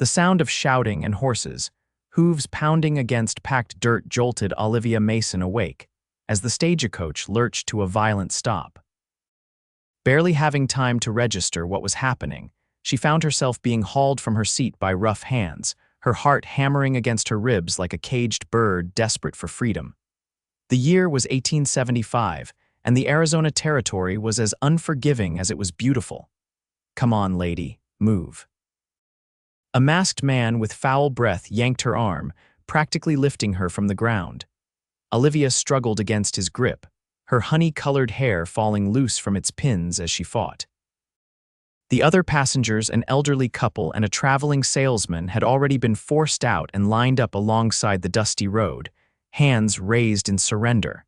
The sound of shouting and horses, hooves pounding against packed dirt jolted Olivia Mason awake, as the stagecoach lurched to a violent stop. Barely having time to register what was happening, she found herself being hauled from her seat by rough hands, her heart hammering against her ribs like a caged bird desperate for freedom. The year was 1875, and the Arizona Territory was as unforgiving as it was beautiful. "Come on, lady, move." A masked man with foul breath yanked her arm, practically lifting her from the ground. Olivia struggled against his grip, her honey-colored hair falling loose from its pins as she fought. The other passengers, an elderly couple and a traveling salesman, had already been forced out and lined up alongside the dusty road, hands raised in surrender.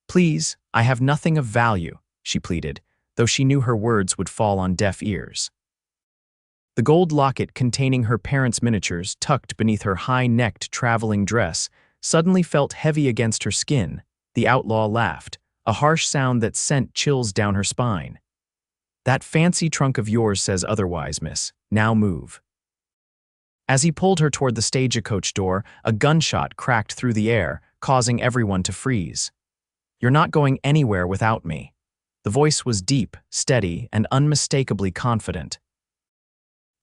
"Please, I have nothing of value," she pleaded, though she knew her words would fall on deaf ears. The gold locket containing her parents' miniatures, tucked beneath her high-necked traveling dress, suddenly felt heavy against her skin. The outlaw laughed, a harsh sound that sent chills down her spine. "That fancy trunk of yours says otherwise, miss. Now move." As he pulled her toward the stagecoach door, a gunshot cracked through the air, causing everyone to freeze. "You're not going anywhere without me." The voice was deep, steady, and unmistakably confident.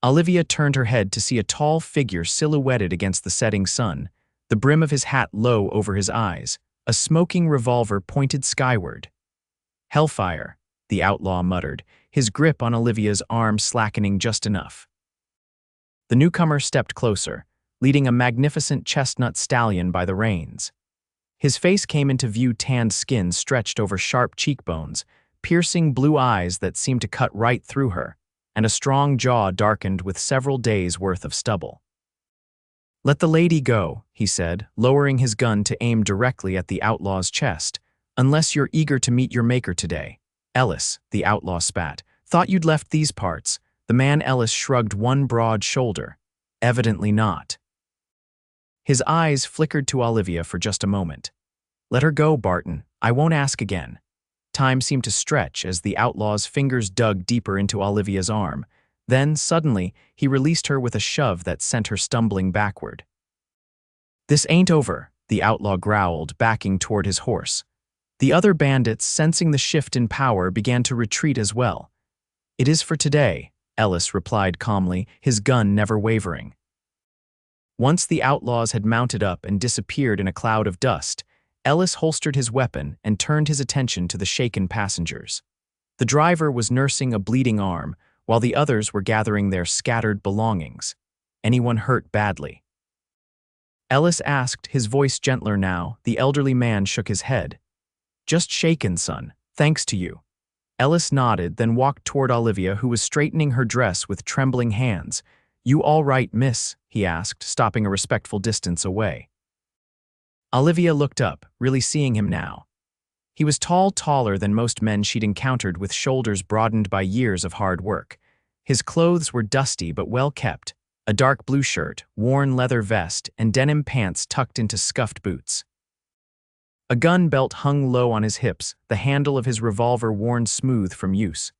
Olivia turned her head to see a tall figure silhouetted against the setting sun, the brim of his hat low over his eyes, a smoking revolver pointed skyward. "Hellfire," the outlaw muttered, his grip on Olivia's arm slackening just enough. The newcomer stepped closer, leading a magnificent chestnut stallion by the reins. His face came into view, tanned skin stretched over sharp cheekbones, piercing blue eyes that seemed to cut right through her, and a strong jaw darkened with several days' worth of stubble. "Let the lady go," he said, lowering his gun to aim directly at the outlaw's chest, "unless you're eager to meet your maker today." "Ellis," the outlaw spat, "thought you'd left these parts." The man Ellis shrugged one broad shoulder. "Evidently not." His eyes flickered to Olivia for just a moment. "Let her go, Barton. I won't ask again." Time seemed to stretch as the outlaw's fingers dug deeper into Olivia's arm. Then, suddenly, he released her with a shove that sent her stumbling backward. "This ain't over," the outlaw growled, backing toward his horse. The other bandits, sensing the shift in power, began to retreat as well. "It is for today," Ellis replied calmly, his gun never wavering. Once the outlaws had mounted up and disappeared in a cloud of dust, Ellis holstered his weapon and turned his attention to the shaken passengers. The driver was nursing a bleeding arm, while the others were gathering their scattered belongings. "Anyone hurt badly?" Ellis asked, his voice gentler now. The elderly man shook his head. "Just shaken, son, thanks to you." Ellis nodded, then walked toward Olivia, who was straightening her dress with trembling hands. "You all right, miss?" he asked, stopping a respectful distance away. Olivia looked up, really seeing him now. He was taller than most men she'd encountered, with shoulders broadened by years of hard work. His clothes were dusty but well kept, a dark blue shirt, worn leather vest, and denim pants tucked into scuffed boots. A gun belt hung low on his hips, the handle of his revolver worn smooth from use.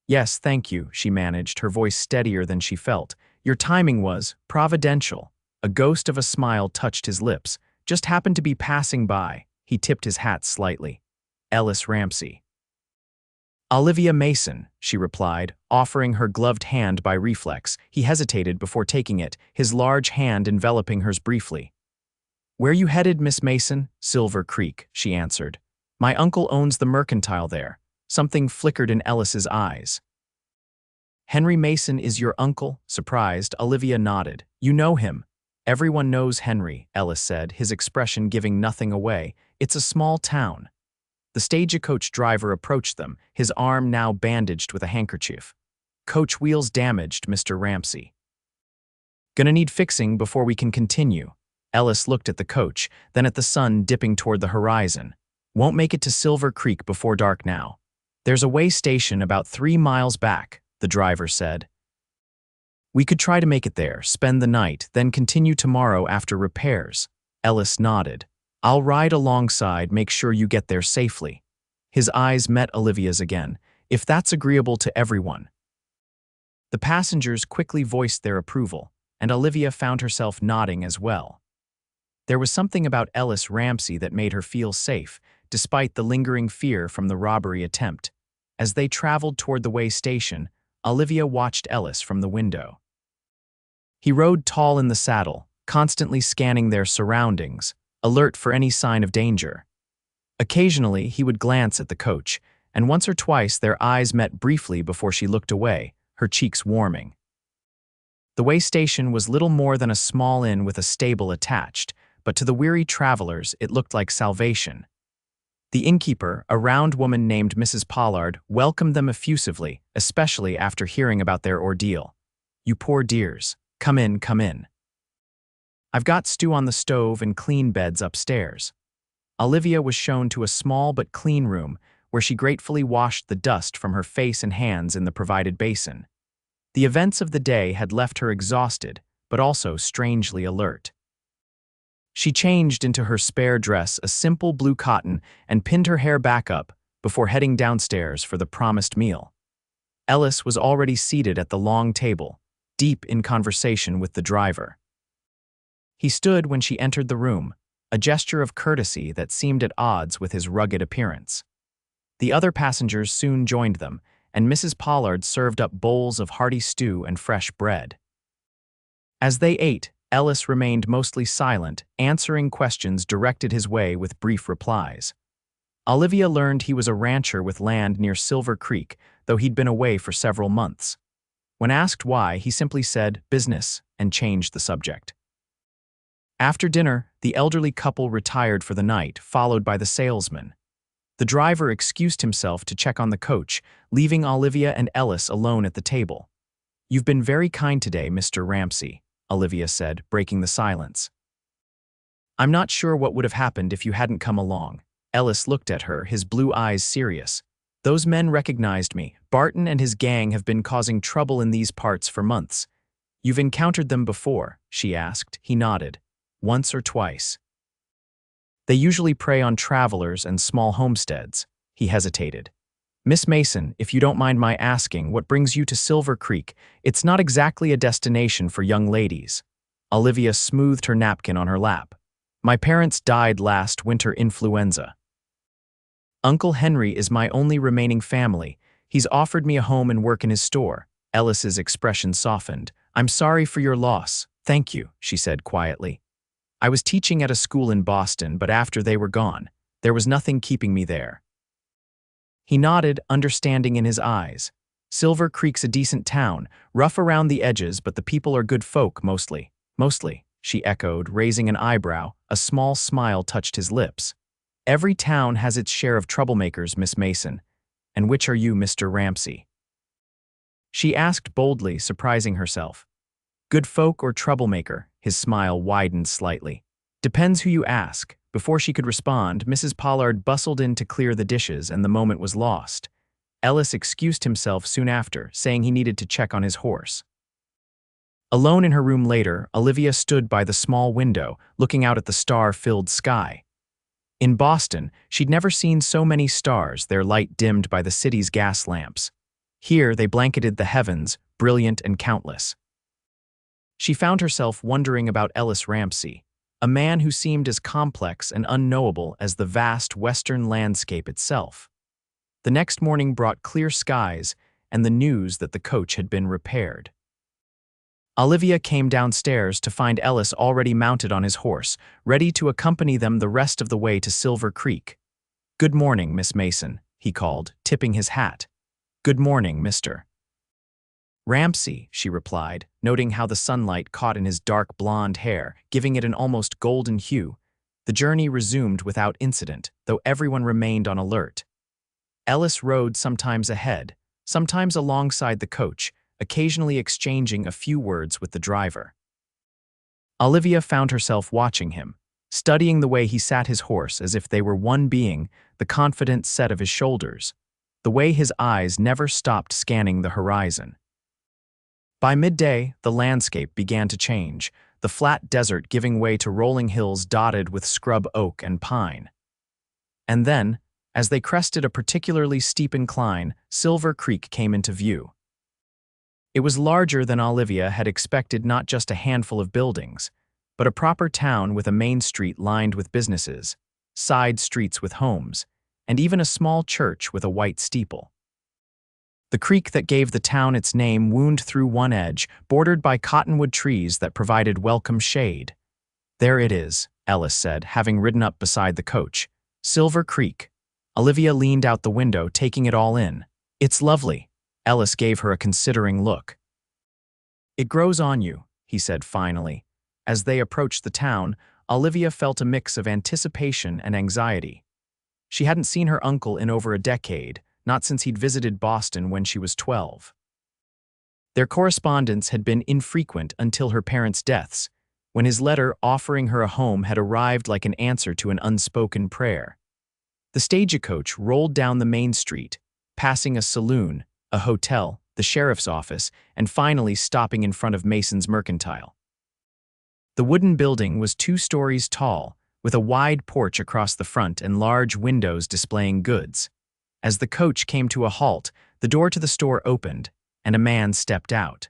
"Yes, thank you," she managed, her voice steadier than she felt. "Your timing was providential." A ghost of a smile touched his lips. "Just happened to be passing by." He tipped his hat slightly. "Ellis Ramsey." "Olivia Mason," she replied, offering her gloved hand by reflex. He hesitated before taking it, his large hand enveloping hers briefly. "Where you headed, Miss Mason?" "Silver Creek," she answered. "My uncle owns the mercantile there." Something flickered in Ellis's eyes. "Henry Mason is your uncle?" Surprised, Olivia nodded. "You know him?" "Everyone knows Henry," Ellis said, his expression giving nothing away. "It's a small town." The stagecoach driver approached them, his arm now bandaged with a handkerchief. "Coach wheels damaged, Mr. Ramsey. Gonna need fixing before we can continue." Ellis looked at the coach, then at the sun dipping toward the horizon. "Won't make it to Silver Creek before dark now." "There's a way station about 3 miles back," the driver said. "We could try to make it there, spend the night, then continue tomorrow after repairs." Ellis nodded. "I'll ride alongside, make sure you get there safely." His eyes met Olivia's again. "If that's agreeable to everyone." The passengers quickly voiced their approval, and Olivia found herself nodding as well. There was something about Ellis Ramsey that made her feel safe, despite the lingering fear from the robbery attempt. As they traveled toward the way station, Olivia watched Ellis from the window. He rode tall in the saddle, constantly scanning their surroundings, alert for any sign of danger. Occasionally, he would glance at the coach, and once or twice their eyes met briefly before she looked away, her cheeks warming. The way station was little more than a small inn with a stable attached, but to the weary travelers it looked like salvation. The innkeeper, a round woman named Mrs. Pollard, welcomed them effusively, especially after hearing about their ordeal. "You poor dears. Come in, come in. I've got stew on the stove and clean beds upstairs." Olivia was shown to a small but clean room where she gratefully washed the dust from her face and hands in the provided basin. The events of the day had left her exhausted, but also strangely alert. She changed into her spare dress, a simple blue cotton, and pinned her hair back up before heading downstairs for the promised meal. Ellis was already seated at the long table, deep in conversation with the driver. He stood when she entered the room, a gesture of courtesy that seemed at odds with his rugged appearance. The other passengers soon joined them, and Mrs. Pollard served up bowls of hearty stew and fresh bread. As they ate, Ellis remained mostly silent, answering questions directed his way with brief replies. Olivia learned he was a rancher with land near Silver Creek, though he'd been away for several months. When asked why, he simply said, "business," and changed the subject. After dinner, the elderly couple retired for the night, followed by the salesman. The driver excused himself to check on the coach, leaving Olivia and Ellis alone at the table. "You've been very kind today, Mr. Ramsey," Olivia said, breaking the silence. "I'm not sure what would have happened if you hadn't come along." Ellis looked at her, his blue eyes serious. "Those men recognized me. Barton and his gang have been causing trouble in these parts for months." "You've encountered them before?" she asked. He nodded. "Once or twice." "They usually prey on travelers and small homesteads." He hesitated. "Miss Mason, if you don't mind my asking, what brings you to Silver Creek? It's not exactly a destination for young ladies." Olivia smoothed her napkin on her lap. "My parents died last winter influenza. Uncle Henry is my only remaining family. He's offered me a home and work in his store." Ellis's expression softened. "I'm sorry for your loss." "Thank you," she said quietly. "I was teaching at a school in Boston, but after they were gone, there was nothing keeping me there." He nodded, understanding in his eyes. "Silver Creek's a decent town, rough around the edges, but the people are good folk, mostly." "Mostly," she echoed, raising an eyebrow. A small smile touched his lips. "Every town has its share of troublemakers, Miss Mason. And which are you, Mr. Ramsey?" She asked boldly, surprising herself. "Good folk or troublemaker?" His smile widened slightly. "Depends who you ask." Before she could respond, Mrs. Pollard bustled in to clear the dishes, and the moment was lost. Ellis excused himself soon after, saying he needed to check on his horse. Alone in her room later, Olivia stood by the small window, looking out at the star-filled sky. In Boston, she'd never seen so many stars, their light dimmed by the city's gas lamps. Here, they blanketed the heavens, brilliant and countless. She found herself wondering about Ellis Ramsey, a man who seemed as complex and unknowable as the vast western landscape itself. The next morning brought clear skies and the news that the coach had been repaired. Olivia came downstairs to find Ellis already mounted on his horse, ready to accompany them the rest of the way to Silver Creek. "Good morning, Miss Mason," he called, tipping his hat. "Good morning, Mr. Ramsey," she replied, noting how the sunlight caught in his dark blonde hair, giving it an almost golden hue. The journey resumed without incident, though everyone remained on alert. Ellis rode sometimes ahead, sometimes alongside the coach, occasionally exchanging a few words with the driver. Olivia found herself watching him, studying the way he sat his horse as if they were one being, the confident set of his shoulders, the way his eyes never stopped scanning the horizon. By midday, the landscape began to change, the flat desert giving way to rolling hills dotted with scrub oak and pine. And then, as they crested a particularly steep incline, Silver Creek came into view. It was larger than Olivia had expected, not just a handful of buildings, but a proper town with a main street lined with businesses, side streets with homes, and even a small church with a white steeple. The creek that gave the town its name wound through one edge, bordered by cottonwood trees that provided welcome shade. "There it is," Ellis said, having ridden up beside the coach. "Silver Creek." Olivia leaned out the window, taking it all in. "It's lovely." Ellis gave her a considering look. "It grows on you," he said finally. As they approached the town, Olivia felt a mix of anticipation and anxiety. She hadn't seen her uncle in over a decade, not since he'd visited Boston when she was 12. Their correspondence had been infrequent until her parents' deaths, when his letter offering her a home had arrived like an answer to an unspoken prayer. The Stagecoach rolled down the main street, passing a saloon, a hotel, the sheriff's office, and finally stopping in front of Mason's Mercantile. The wooden building was 2 stories tall, with a wide porch across the front and large windows displaying goods. As the coach came to a halt, the door to the store opened, and a man stepped out.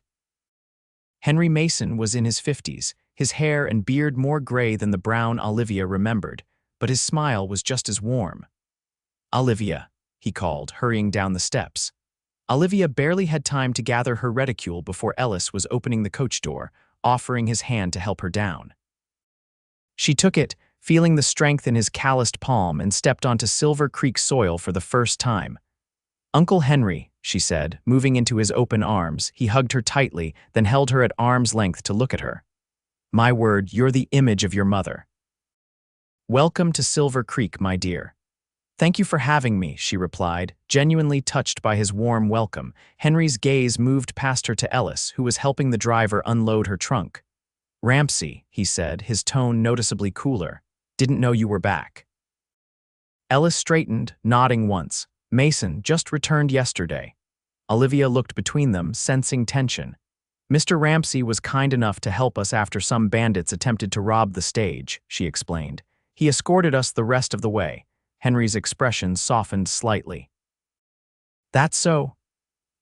Henry Mason was in his 50s, his hair and beard more gray than the brown Olivia remembered, but his smile was just as warm. "Olivia," he called, hurrying down the steps. Olivia barely had time to gather her reticule before Ellis was opening the coach door, offering his hand to help her down. She took it, feeling the strength in his calloused palm, and stepped onto Silver Creek soil for the first time. "Uncle Henry," she said, moving into his open arms. He hugged her tightly, then held her at arm's length to look at her. "My word, you're the image of your mother." "Welcome to Silver Creek, my dear." "Thank you for having me," she replied, genuinely touched by his warm welcome. Henry's gaze moved past her to Ellis, who was helping the driver unload her trunk. "Ramsey," he said, his tone noticeably cooler. "Didn't know you were back." Ellis straightened, nodding once. "Mason just returned yesterday." Olivia looked between them, sensing tension. "Mr. Ramsey was kind enough to help us after some bandits attempted to rob the stage," she explained. "He escorted us the rest of the way." Henry's expression softened slightly. "That's so?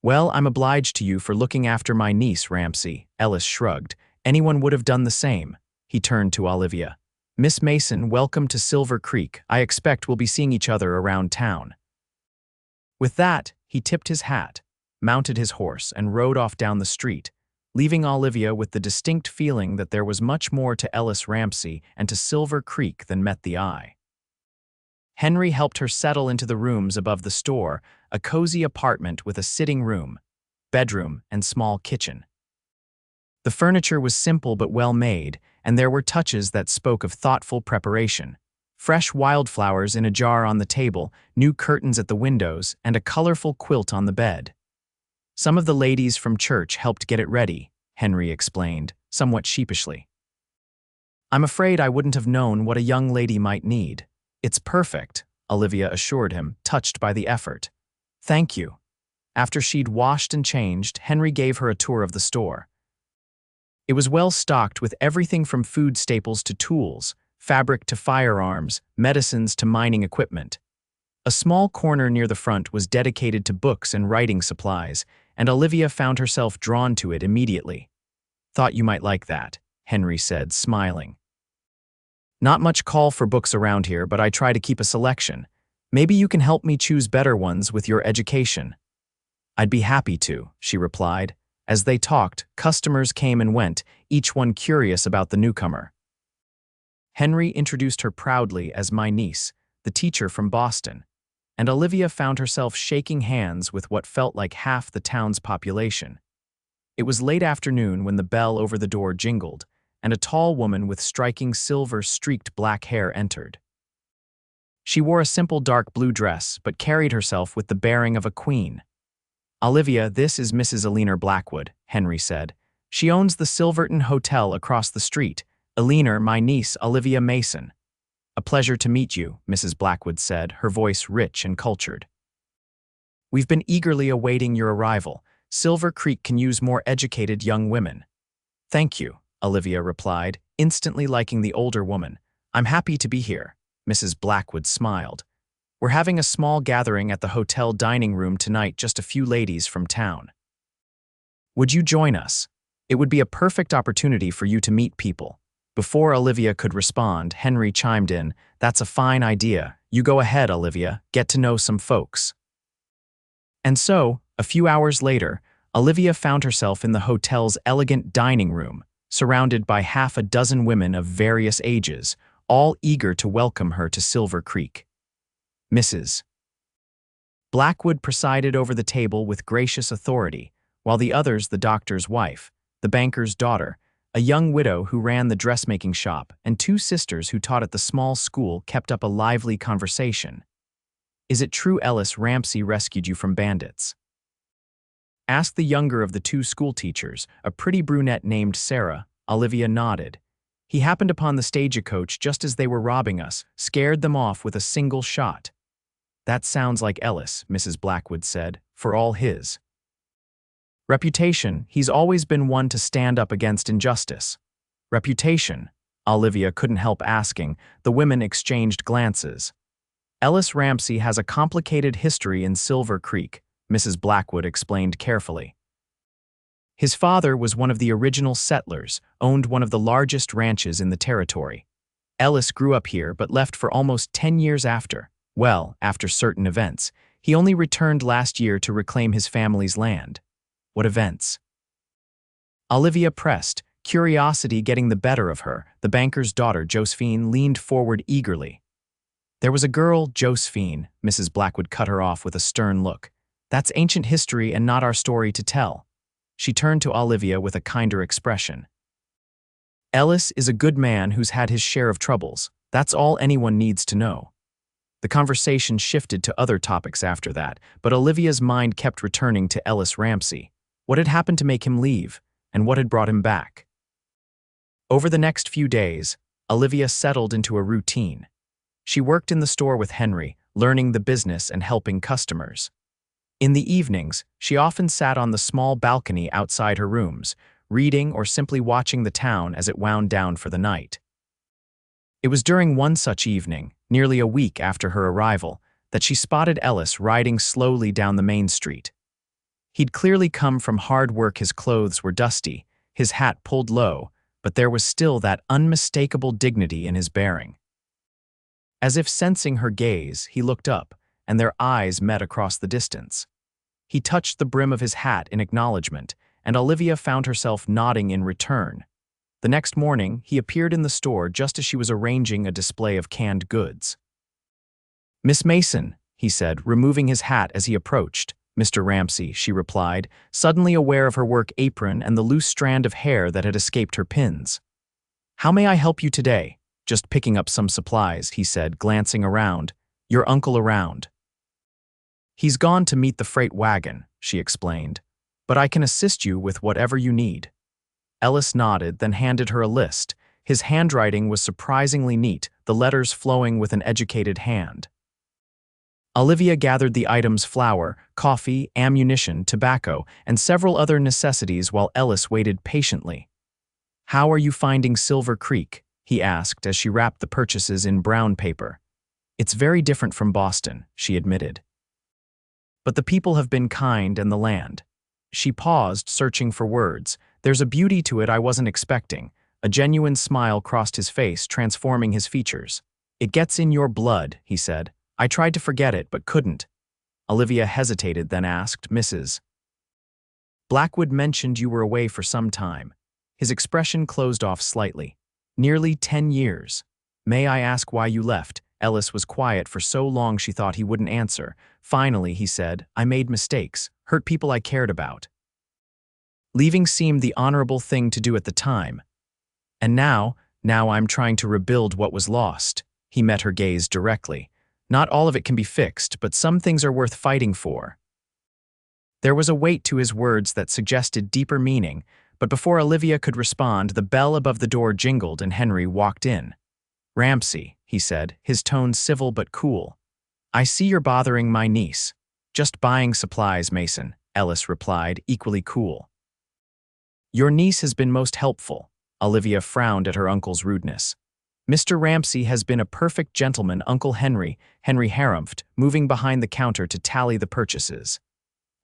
Well, I'm obliged to you for looking after my niece, Ramsey." Ellis shrugged. "Anyone would have done the same." He turned to Olivia. "Miss Mason, welcome to Silver Creek. I expect we'll be seeing each other around town." With that, he tipped his hat, mounted his horse, and rode off down the street, leaving Olivia with the distinct feeling that there was much more to Ellis Ramsey and to Silver Creek than met the eye. Henry helped her settle into the rooms above the store, a cozy apartment with a sitting room, bedroom, and small kitchen. The furniture was simple but well made, and there were touches that spoke of thoughtful preparation. Fresh wildflowers in a jar on the table, new curtains at the windows, and a colorful quilt on the bed. "Some of the ladies from church helped get it ready," Henry explained, somewhat sheepishly. "I'm afraid I wouldn't have known what a young lady might need." "It's perfect," Olivia assured him, touched by the effort. "Thank you." After she'd washed and changed, Henry gave her a tour of the store. It was well stocked with everything from food staples to tools, fabric to firearms, medicines to mining equipment. A small corner near the front was dedicated to books and writing supplies, and Olivia found herself drawn to it immediately. "Thought you might like that," Henry said, smiling. "Not much call for books around here, but I try to keep a selection. Maybe you can help me choose better ones with your education." "I'd be happy to," she replied. As they talked, customers came and went, each one curious about the newcomer. Henry introduced her proudly as "my niece, the teacher from Boston," and Olivia found herself shaking hands with what felt like half the town's population. It was late afternoon when the bell over the door jingled, and a tall woman with striking silver-streaked black hair entered. She wore a simple dark blue dress, but carried herself with the bearing of a queen. "Olivia, this is Mrs. Eleanor Blackwood," Henry said. "She owns the Silverton Hotel across the street. Eleanor, my niece, Olivia Mason." "A pleasure to meet you," Mrs. Blackwood said, her voice rich and cultured. "We've been eagerly awaiting your arrival. Silver Creek can use more educated young women." "Thank you," Olivia replied, instantly liking the older woman. "I'm happy to be here." Mrs. Blackwood smiled. "We're having a small gathering at the hotel dining room tonight, just a few ladies from town." Would you join us? It would be a perfect opportunity for you to meet people. Before Olivia could respond, Henry chimed in, "That's a fine idea. You go ahead, Olivia. Get to know some folks." And so, a few hours later, Olivia found herself in the hotel's elegant dining room, surrounded by half a dozen women of various ages, all eager to welcome her to Silver Creek. Mrs. Blackwood presided over the table with gracious authority, while the others, the doctor's wife, the banker's daughter, a young widow who ran the dressmaking shop, and two sisters who taught at the small school, kept up a lively conversation. "Is it true Ellis Ramsey rescued you from bandits?" asked the younger of the two schoolteachers, a pretty brunette named Sarah. Olivia nodded. "He happened upon the stagecoach just as they were robbing us, scared them off with a single shot." "That sounds like Ellis," Mrs. Blackwood said, "for all his reputation, he's always been one to stand up against injustice." "Reputation?" Olivia couldn't help asking. The women exchanged glances. "Ellis Ramsey has a complicated history in Silver Creek," Mrs. Blackwood explained carefully. "His father was one of the original settlers, owned one of the largest ranches in the territory. Ellis grew up here but left for almost 10 years after. Well, after certain events. He only returned last year to reclaim his family's land." "What events?" Olivia pressed, curiosity getting the better of her. The banker's daughter, Josephine, leaned forward eagerly. "There was a girl, Josephine," Mrs. Blackwood cut her off with a stern look. "That's ancient history and not our story to tell." She turned to Olivia with a kinder expression. "Ellis is a good man who's had his share of troubles. That's all anyone needs to know." The conversation shifted to other topics after that, but Olivia's mind kept returning to Ellis Ramsey. What had happened to make him leave, and what had brought him back? Over the next few days, Olivia settled into a routine. She worked in the store with Henry, learning the business and helping customers. In the evenings, she often sat on the small balcony outside her rooms, reading or simply watching the town as it wound down for the night. It was during one such evening, nearly a week after her arrival, that she spotted Ellis riding slowly down the main street. He'd clearly come from hard work. His clothes were dusty, his hat pulled low, but there was still that unmistakable dignity in his bearing. As if sensing her gaze, he looked up, and their eyes met across the distance. He touched the brim of his hat in acknowledgement, and Olivia found herself nodding in return. The next morning, he appeared in the store just as she was arranging a display of canned goods. "Miss Mason," he said, removing his hat as he approached. "Mr. Ramsey," she replied, suddenly aware of her work apron and the loose strand of hair that had escaped her pins. "How may I help you today?" "Just picking up some supplies," he said, glancing around. "Your uncle around?" "He's gone to meet the freight wagon," she explained. "But I can assist you with whatever you need." Ellis nodded, then handed her a list. His handwriting was surprisingly neat, the letters flowing with an educated hand. Olivia gathered the items: flour, coffee, ammunition, tobacco, and several other necessities while Ellis waited patiently. "How are you finding Silver Creek?" he asked as she wrapped the purchases in brown paper. "It's very different from Boston," she admitted. "But the people have been kind and the land." She paused, searching for words. "There's a beauty to it I wasn't expecting." A genuine smile crossed his face, transforming his features. "It gets in your blood," he said. "I tried to forget it, but couldn't." Olivia hesitated, then asked, "Mrs. Blackwood mentioned you were away for some time." His expression closed off slightly. "Nearly 10 years. May I ask why you left?" Ellis was quiet for so long she thought he wouldn't answer. Finally, he said, "I made mistakes, hurt people I cared about. Leaving seemed the honorable thing to do at the time. And now I'm trying to rebuild what was lost." He met her gaze directly. "Not all of it can be fixed, but some things are worth fighting for." There was a weight to his words that suggested deeper meaning, but before Olivia could respond, the bell above the door jingled and Henry walked in. "Ramsey," he said, his tone civil but cool. "I see you're bothering my niece." "Just buying supplies, Mason," Ellis replied, equally cool. "Your niece has been most helpful." Olivia frowned at her uncle's rudeness. "Mr. Ramsey has been a perfect gentleman." Uncle Henry harumphed, moving behind the counter to tally the purchases.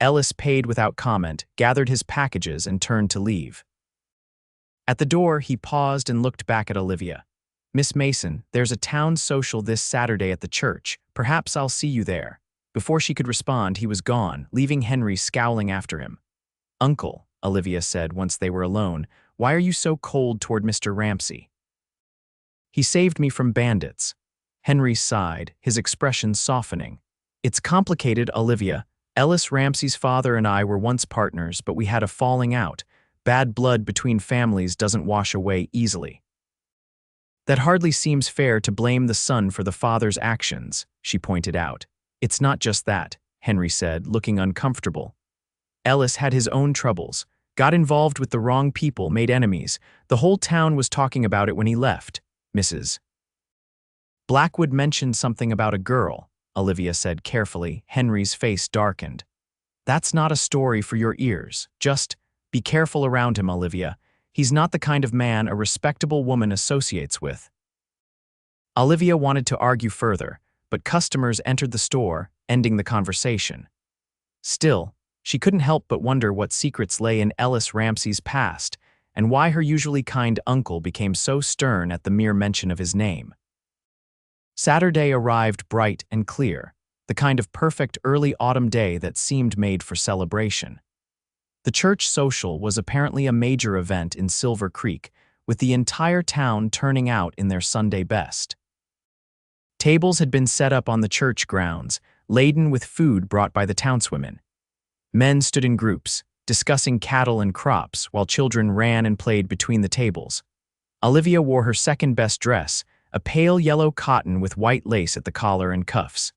Ellis paid without comment, gathered his packages, and turned to leave. At the door, he paused and looked back at Olivia. "Miss Mason, there's a town social this Saturday at the church. Perhaps I'll see you there." Before she could respond, he was gone, leaving Henry scowling after him. "Uncle," Olivia said once they were alone, "why are you so cold toward Mr. Ramsey?" "He saved me from bandits." Henry sighed, his expression softening. "It's complicated, Olivia. Ellis Ramsey's father and I were once partners, but we had a falling out. Bad blood between families doesn't wash away easily." "That hardly seems fair to blame the son for the father's actions," she pointed out. "It's not just that," Henry said, looking uncomfortable. "Ellis had his own troubles, got involved with the wrong people, made enemies. The whole town was talking about it when he left. Mrs. Blackwood mentioned something about a girl," Olivia said carefully. Henry's face darkened. "That's not a story for your ears. Just be careful around him, Olivia. He's not the kind of man a respectable woman associates with." Olivia wanted to argue further, but customers entered the store, ending the conversation. Still, she couldn't help but wonder what secrets lay in Ellis Ramsey's past, and why her usually kind uncle became so stern at the mere mention of his name. Saturday arrived bright and clear, the kind of perfect early autumn day that seemed made for celebration. The church social was apparently a major event in Silver Creek, with the entire town turning out in their Sunday best. Tables had been set up on the church grounds, laden with food brought by the townswomen. Men stood in groups, discussing cattle and crops, while children ran and played between the tables. Olivia wore her second-best dress, a pale yellow cotton with white lace at the collar and cuffs.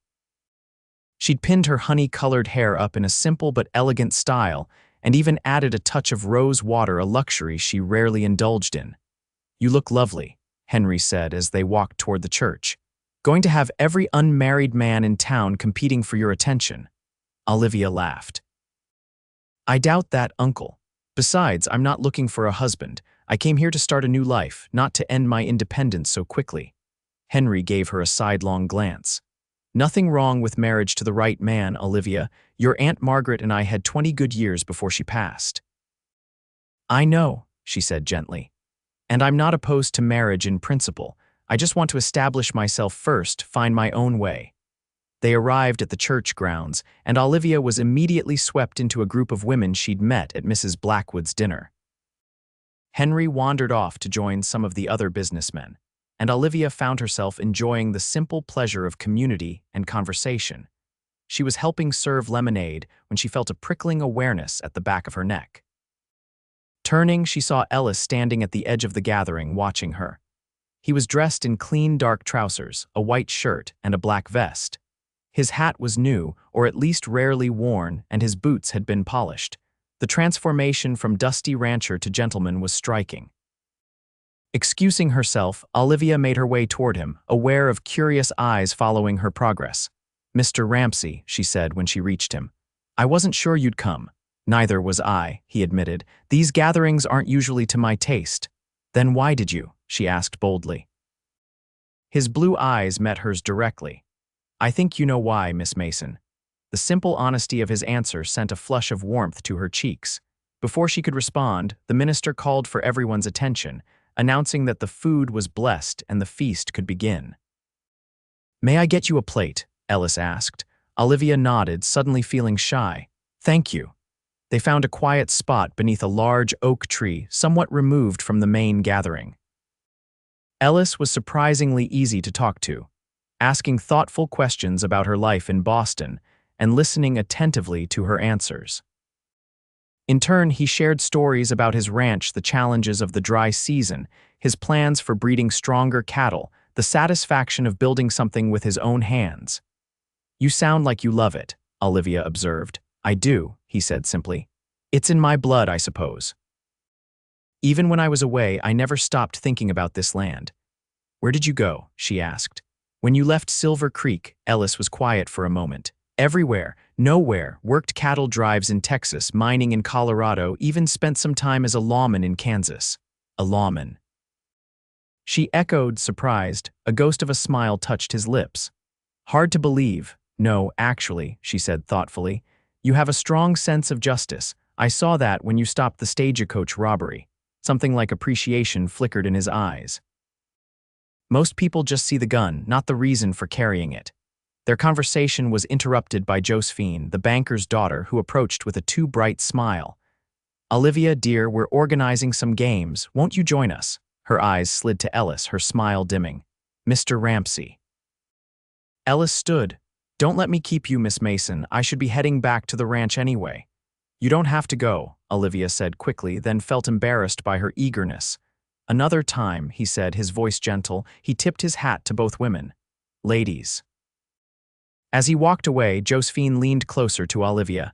She'd pinned her honey-colored hair up in a simple but elegant style, and even added a touch of rose water, a luxury she rarely indulged in. "You look lovely," Henry said as they walked toward the church. "Going to have every unmarried man in town competing for your attention." Olivia laughed. "I doubt that, Uncle. Besides, I'm not looking for a husband. I came here to start a new life, not to end my independence so quickly." Henry gave her a sidelong glance. "Nothing wrong with marriage to the right man, Olivia. Your Aunt Margaret and I had 20 good years before she passed." "I know," she said gently. "And I'm not opposed to marriage in principle. I just want to establish myself first, find my own way." They arrived at the church grounds, and Olivia was immediately swept into a group of women she'd met at Mrs. Blackwood's dinner. Henry wandered off to join some of the other businessmen, and Olivia found herself enjoying the simple pleasure of community and conversation. She was helping serve lemonade when she felt a prickling awareness at the back of her neck. Turning, she saw Ellis standing at the edge of the gathering, watching her. He was dressed in clean dark trousers, a white shirt, and a black vest. His hat was new, or at least rarely worn, and his boots had been polished. The transformation from dusty rancher to gentleman was striking. Excusing herself, Olivia made her way toward him, aware of curious eyes following her progress. "Mr. Ramsey," she said when she reached him. "I wasn't sure you'd come." "Neither was I," he admitted. "These gatherings aren't usually to my taste." "Then why did you?" she asked boldly. His blue eyes met hers directly. "I think you know why, Miss Mason." The simple honesty of his answer sent a flush of warmth to her cheeks. Before she could respond, the minister called for everyone's attention, announcing that the food was blessed and the feast could begin. "May I get you a plate?" Ellis asked. Olivia nodded, suddenly feeling shy. "Thank you." They found a quiet spot beneath a large oak tree, somewhat removed from the main gathering. Ellis was surprisingly easy to talk to, asking thoughtful questions about her life in Boston and listening attentively to her answers. In turn, he shared stories about his ranch, the challenges of the dry season, his plans for breeding stronger cattle, the satisfaction of building something with his own hands. "You sound like you love it," Olivia observed. "I do," he said simply. "It's in my blood, I suppose. Even when I was away, I never stopped thinking about this land." "Where did you go?" she asked. "When you left Silver Creek," Ellis was quiet for a moment. "Everywhere, nowhere, worked cattle drives in Texas, mining in Colorado, even spent some time as a lawman in Kansas." "A lawman." She echoed, surprised. A ghost of a smile touched his lips. "Hard to believe. No, actually," she said thoughtfully. You have a strong sense of justice. I saw that when you stopped the Stagecoach robbery. Something like appreciation flickered in his eyes. Most people just see the gun, not the reason for carrying it. Their conversation was interrupted by Josephine, the banker's daughter, who approached with a too bright smile. "Olivia, dear, we're organizing some games. Won't you join us?" Her eyes slid to Ellis, her smile dimming. "Mr. Ramsey." Ellis stood. "Don't let me keep you, Miss Mason. I should be heading back to the ranch anyway." "You don't have to go," Olivia said quickly, then felt embarrassed by her eagerness. "Another time," he said, his voice gentle. He tipped his hat to both women. "Ladies." As he walked away, Josephine leaned closer to Olivia.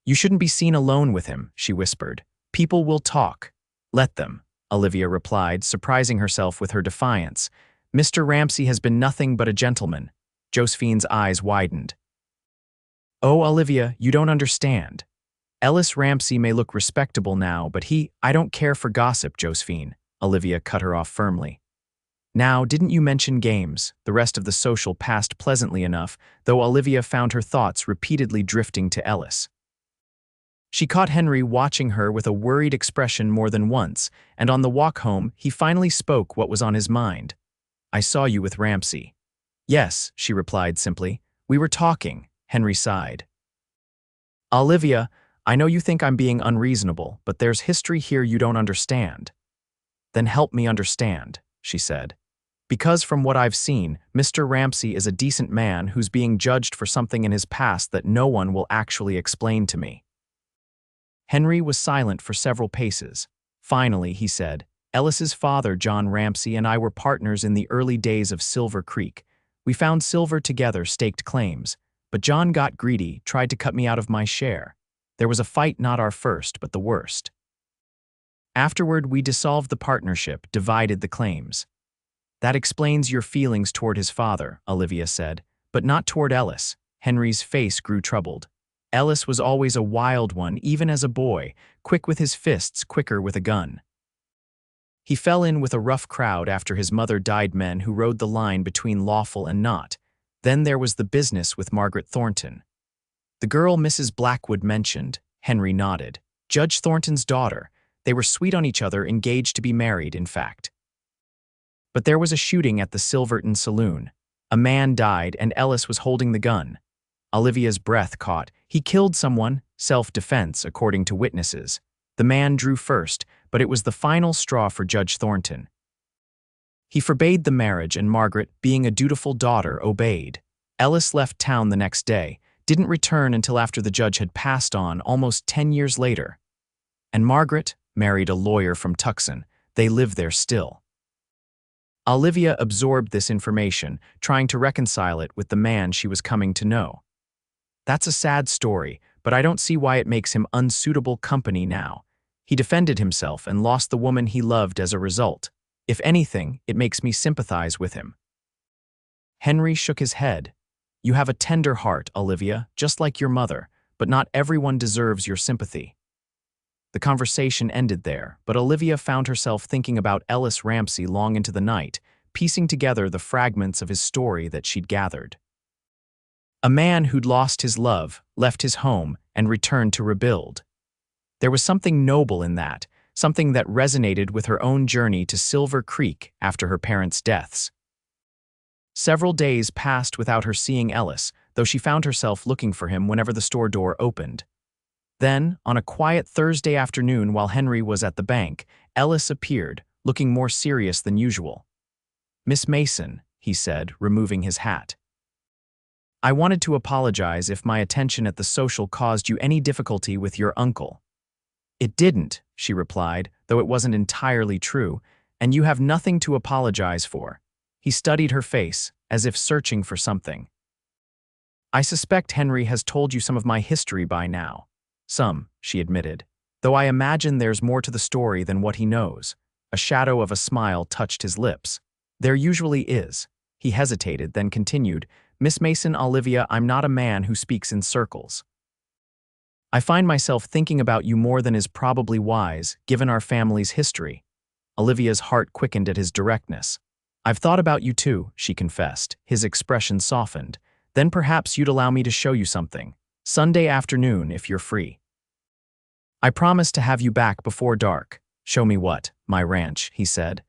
"You shouldn't be seen alone with him," she whispered. "People will talk." "Let them," Olivia replied, surprising herself with her defiance. "Mr. Ramsey has been nothing but a gentleman." Josephine's eyes widened. "Oh, Olivia, you don't understand. Ellis Ramsey may look respectable now, but I don't care for gossip, Josephine." Olivia cut her off firmly. "Now, didn't you mention games?" The rest of the social passed pleasantly enough, though Olivia found her thoughts repeatedly drifting to Ellis. She caught Henry watching her with a worried expression more than once, and on the walk home, he finally spoke what was on his mind. "I saw you with Ramsey." "Yes," she replied simply. "We were talking," Henry sighed. "Olivia, I know you think I'm being unreasonable, but there's history here you don't understand." "Then help me understand," she said. "Because from what I've seen, Mr. Ramsey is a decent man who's being judged for something in his past that no one will actually explain to me." Henry was silent for several paces. Finally, he said, "Ellis's father, John Ramsey, and I were partners in the early days of Silver Creek. We found silver together, staked claims. But John got greedy, tried to cut me out of my share. There was a fight, not our first, but the worst. Afterward, we dissolved the partnership, divided the claims." "That explains your feelings toward his father," Olivia said, "but not toward Ellis." Henry's face grew troubled. "Ellis was always a wild one, even as a boy, quick with his fists, quicker with a gun. He fell in with a rough crowd after his mother died, men who rode the line between lawful and not. Then there was the business with Margaret Thornton. The girl Mrs. Blackwood mentioned," Henry nodded. "Judge Thornton's daughter. They were sweet on each other, engaged to be married, in fact. But there was a shooting at the Silverton saloon. A man died, and Ellis was holding the gun." Olivia's breath caught. "He killed someone, self-defense, according to witnesses. The man drew first, but it was the final straw for Judge Thornton. He forbade the marriage, and Margaret, being a dutiful daughter, obeyed. Ellis left town the next day, didn't return until after the judge had passed on, almost 10 years later. And Margaret married a lawyer from Tucson. They live there still." Olivia absorbed this information, trying to reconcile it with the man she was coming to know. "That's a sad story, but I don't see why it makes him unsuitable company now. He defended himself and lost the woman he loved as a result. If anything, it makes me sympathize with him." Henry shook his head. "You have a tender heart, Olivia, just like your mother, but not everyone deserves your sympathy." The conversation ended there, but Olivia found herself thinking about Ellis Ramsey long into the night, piecing together the fragments of his story that she'd gathered. A man who'd lost his love, left his home, and returned to rebuild. There was something noble in that, something that resonated with her own journey to Silver Creek after her parents' deaths. Several days passed without her seeing Ellis, though she found herself looking for him whenever the store door opened. Then, on a quiet Thursday afternoon while Henry was at the bank, Ellis appeared, looking more serious than usual. "Miss Mason," he said, removing his hat. "I wanted to apologize if my attention at the social caused you any difficulty with your uncle." "It didn't," she replied, though it wasn't entirely true, "and you have nothing to apologize for." He studied her face, as if searching for something. "I suspect Henry has told you some of my history by now." "Some," she admitted, "though I imagine there's more to the story than what he knows." A shadow of a smile touched his lips. "There usually is." He hesitated, then continued, "Miss Mason, Olivia, I'm not a man who speaks in circles. I find myself thinking about you more than is probably wise, given our family's history." Olivia's heart quickened at his directness. "I've thought about you too," she confessed. His expression softened. "Then perhaps you'd allow me to show you something." Sunday afternoon if you're free. I promise to have you back before dark. Show me what, my ranch, he said.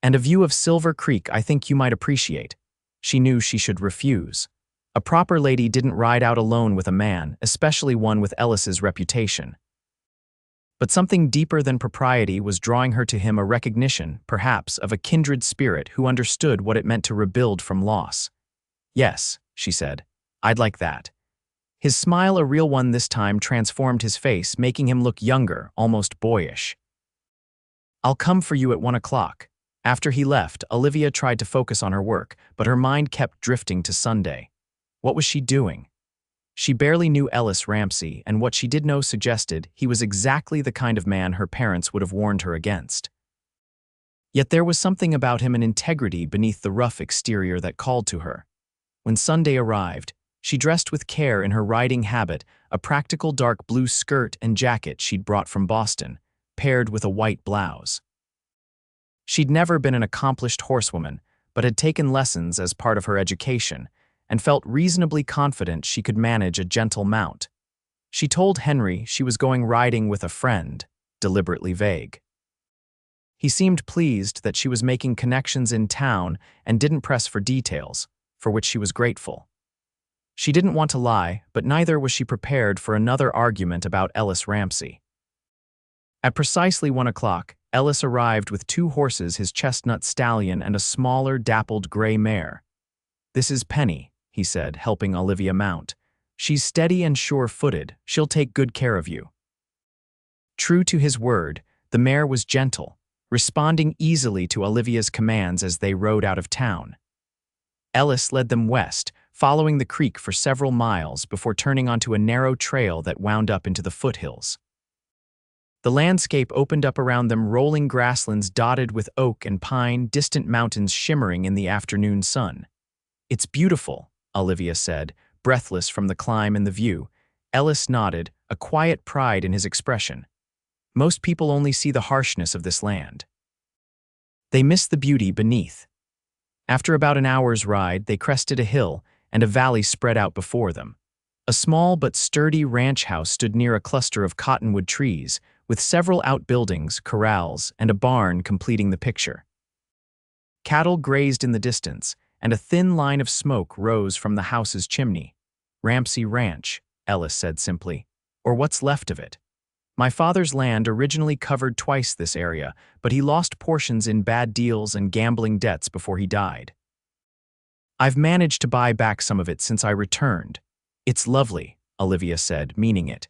And a view of Silver Creek I think you might appreciate. She knew she should refuse. A proper lady didn't ride out alone with a man, especially one with Ellis's reputation. But something deeper than propriety was drawing her to him, a recognition, perhaps, of a kindred spirit who understood what it meant to rebuild from loss. Yes, she said, I'd like that. His smile, a real one this time, transformed his face, making him look younger, almost boyish. I'll come for you at 1 o'clock. After he left, Olivia tried to focus on her work, but her mind kept drifting to Sunday. What was she doing? She barely knew Ellis Ramsey, and what she did know suggested he was exactly the kind of man her parents would have warned her against. Yet there was something about him, an integrity beneath the rough exterior that called to her. When Sunday arrived, she dressed with care in her riding habit, a practical dark blue skirt and jacket she'd brought from Boston, paired with a white blouse. She'd never been an accomplished horsewoman, but had taken lessons as part of her education, and felt reasonably confident she could manage a gentle mount. She told Henry she was going riding with a friend, deliberately vague. He seemed pleased that she was making connections in town and didn't press for details, for which she was grateful. She didn't want to lie, but neither was she prepared for another argument about Ellis Ramsey. At precisely 1 o'clock, Ellis arrived with 2 horses, his chestnut stallion and a smaller, dappled gray mare. This is Penny, he said, helping Olivia mount. She's steady and sure-footed. She'll take good care of you. True to his word, the mare was gentle, responding easily to Olivia's commands as they rode out of town. Ellis led them west, following the creek for several miles before turning onto a narrow trail that wound up into the foothills. The landscape opened up around them, rolling grasslands dotted with oak and pine, distant mountains shimmering in the afternoon sun. It's beautiful, Olivia said, breathless from the climb and the view. Ellis nodded, a quiet pride in his expression. Most people only see the harshness of this land. They miss the beauty beneath. After about an hour's ride, they crested a hill, and a valley spread out before them. A small but sturdy ranch house stood near a cluster of cottonwood trees, with several outbuildings, corrals, and a barn completing the picture. Cattle grazed in the distance, and a thin line of smoke rose from the house's chimney. Ramsey Ranch, Ellis said simply, or what's left of it. My father's land originally covered twice this area, but he lost portions in bad deals and gambling debts before he died. I've managed to buy back some of it since I returned. It's lovely, Olivia said, meaning it.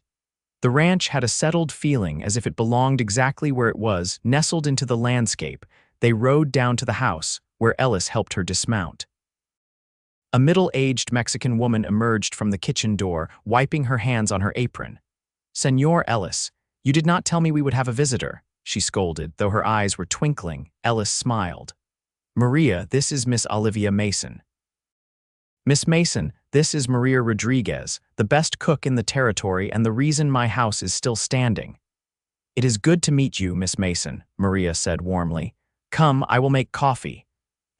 The ranch had a settled feeling, as if it belonged exactly where it was, nestled into the landscape. They rode down to the house, where Ellis helped her dismount. A middle-aged Mexican woman emerged from the kitchen door, wiping her hands on her apron. Senor Ellis, you did not tell me we would have a visitor, she scolded, though her eyes were twinkling. Ellis smiled. Maria, this is Miss Olivia Mason. Miss Mason, this is Maria Rodriguez, the best cook in the territory and the reason my house is still standing. It is good to meet you, Miss Mason, Maria said warmly. Come, I will make coffee.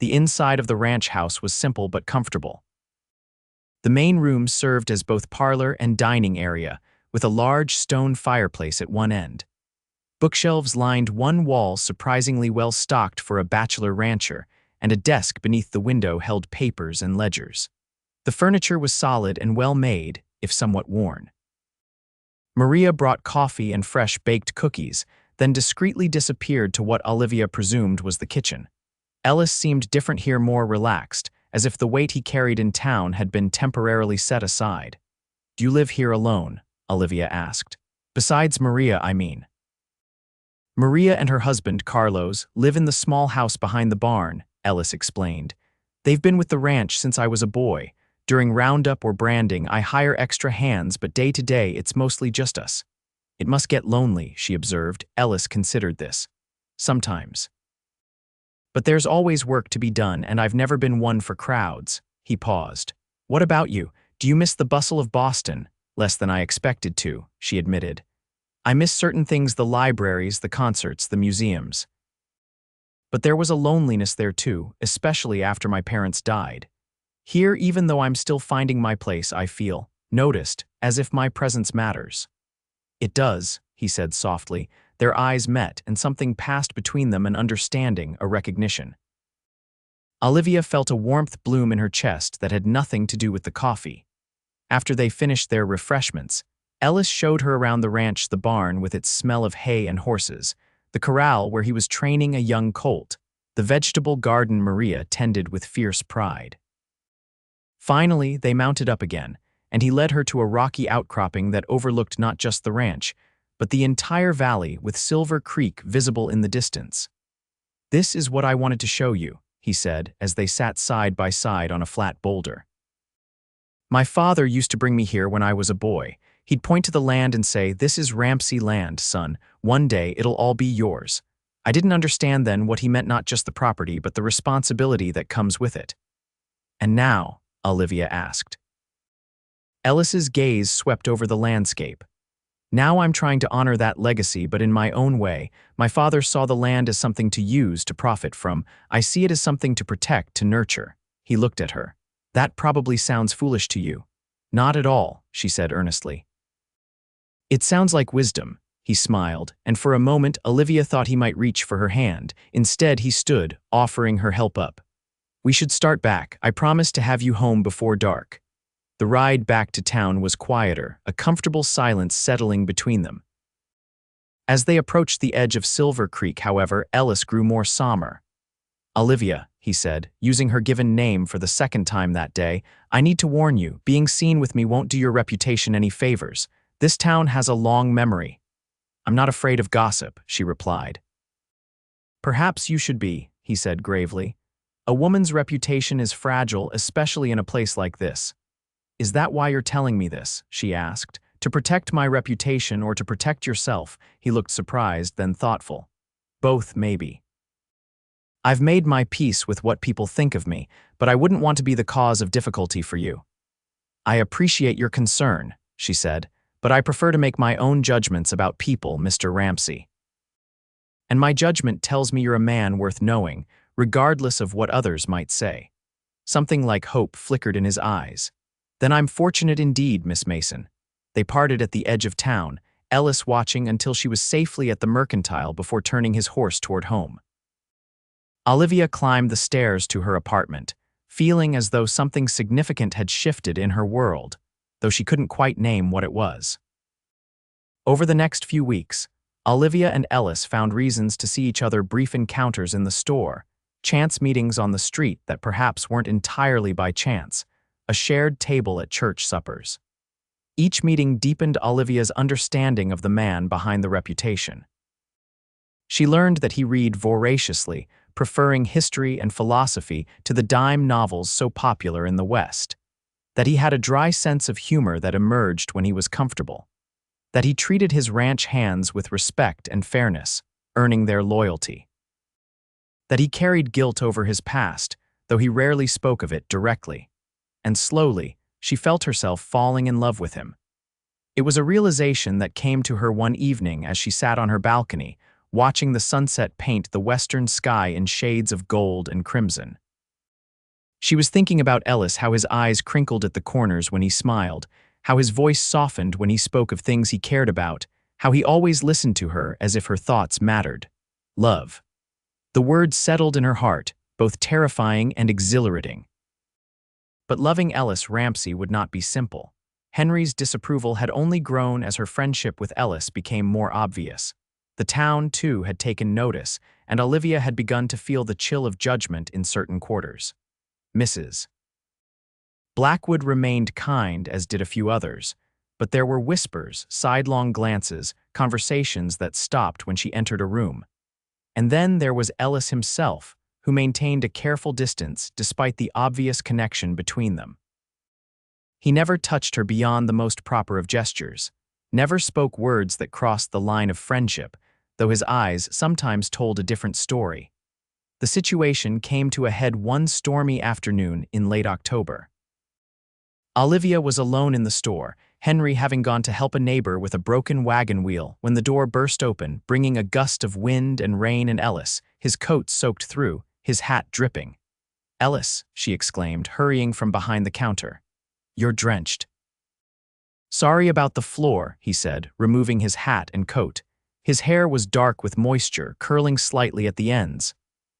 The inside of the ranch house was simple but comfortable. The main room served as both parlor and dining area, with a large stone fireplace at one end. Bookshelves lined one wall, surprisingly well stocked for a bachelor rancher, and a desk beneath the window held papers and ledgers. The furniture was solid and well made, if somewhat worn. Maria brought coffee and fresh baked cookies, then discreetly disappeared to what Olivia presumed was the kitchen. Ellis seemed different here, more relaxed, as if the weight he carried in town had been temporarily set aside. Do you live here alone? Olivia asked. Besides Maria, I mean. Maria and her husband, Carlos, live in the small house behind the barn, Ellis explained. They've been with the ranch since I was a boy. During roundup or branding, I hire extra hands, but day to day, it's mostly just us. It must get lonely, she observed. Ellis considered this. Sometimes. But there's always work to be done, and I've never been one for crowds. He paused. What about you? Do you miss the bustle of Boston? Less than I expected to, she admitted. I miss certain things, the libraries, the concerts, the museums. But there was a loneliness there too, especially after my parents died. Here, even though I'm still finding my place, I feel noticed, as if my presence matters. It does, he said softly. Their eyes met, and something passed between them, an understanding, a recognition. Olivia felt a warmth bloom in her chest that had nothing to do with the coffee. After they finished their refreshments, Ellis showed her around the ranch, the barn with its smell of hay and horses, the corral where he was training a young colt, the vegetable garden Maria tended with fierce pride. Finally, they mounted up again, and he led her to a rocky outcropping that overlooked not just the ranch, but the entire valley with Silver Creek visible in the distance. "This is what I wanted to show you," he said as they sat side by side on a flat boulder. "My father used to bring me here when I was a boy. He'd point to the land and say, 'This is Ramsey land, son. One day it'll all be yours.' I didn't understand then what he meant, not just the property, but the responsibility that comes with it." "And now?" Olivia asked. Ellis's gaze swept over the landscape. "Now I'm trying to honor that legacy, but in my own way. My father saw the land as something to use, to profit from. I see it as something to protect, to nurture." He looked at her. "That probably sounds foolish to you." "Not at all," she said earnestly. "It sounds like wisdom." He smiled, and for a moment Olivia thought he might reach for her hand. Instead, he stood, offering her help up. "We should start back. I promise to have you home before dark." The ride back to town was quieter, a comfortable silence settling between them. As they approached the edge of Silver Creek, however, Ellis grew more somber. "Olivia," he said, using her given name for the second time that day, "I need to warn you, being seen with me won't do your reputation any favors. This town has a long memory." "I'm not afraid of gossip," she replied. "Perhaps you should be," he said gravely. "A woman's reputation is fragile, especially in a place like this." "Is that why you're telling me this?" she asked. "To protect my reputation or to protect yourself?" He looked surprised, then thoughtful. "Both, maybe. I've made my peace with what people think of me, but I wouldn't want to be the cause of difficulty for you." "I appreciate your concern," she said, "but I prefer to make my own judgments about people, Mr. Ramsey. And my judgment tells me you're a man worth knowing, regardless of what others might say." Something like hope flickered in his eyes. "Then I'm fortunate indeed, Miss Mason." They parted at the edge of town, Ellis watching until she was safely at the mercantile before turning his horse toward home. Olivia climbed the stairs to her apartment, feeling as though something significant had shifted in her world, though she couldn't quite name what it was. Over the next few weeks, Olivia and Ellis found reasons to see each other, brief encounters in the store, chance meetings on the street that perhaps weren't entirely by chance, a shared table at church suppers. Each meeting deepened Olivia's understanding of the man behind the reputation. She learned that he read voraciously, preferring history and philosophy to the dime novels so popular in the West. That he had a dry sense of humor that emerged when he was comfortable. That he treated his ranch hands with respect and fairness, earning their loyalty. That he carried guilt over his past, though he rarely spoke of it directly. And slowly, she felt herself falling in love with him. It was a realization that came to her one evening as she sat on her balcony, watching the sunset paint the western sky in shades of gold and crimson. She was thinking about Ellis, how his eyes crinkled at the corners when he smiled, how his voice softened when he spoke of things he cared about, how he always listened to her as if her thoughts mattered. Love. The word settled in her heart, both terrifying and exhilarating. But loving Ellis Ramsey would not be simple. Henry's disapproval had only grown as her friendship with Ellis became more obvious. The town, too, had taken notice, and Olivia had begun to feel the chill of judgment in certain quarters. Mrs. Blackwood remained kind, as did a few others, but there were whispers, sidelong glances, conversations that stopped when she entered a room. And then there was Ellis himself, who maintained a careful distance despite the obvious connection between them. He never touched her beyond the most proper of gestures, never spoke words that crossed the line of friendship, though his eyes sometimes told a different story. The situation came to a head one stormy afternoon in late October. Olivia was alone in the store, Henry having gone to help a neighbor with a broken wagon wheel, when the door burst open, bringing a gust of wind and rain, and Ellis, his coat soaked through, his hat dripping. "Ellis," she exclaimed, hurrying from behind the counter. "You're drenched." Sorry about the floor, he said, removing his hat and coat. His hair was dark with moisture, curling slightly at the ends.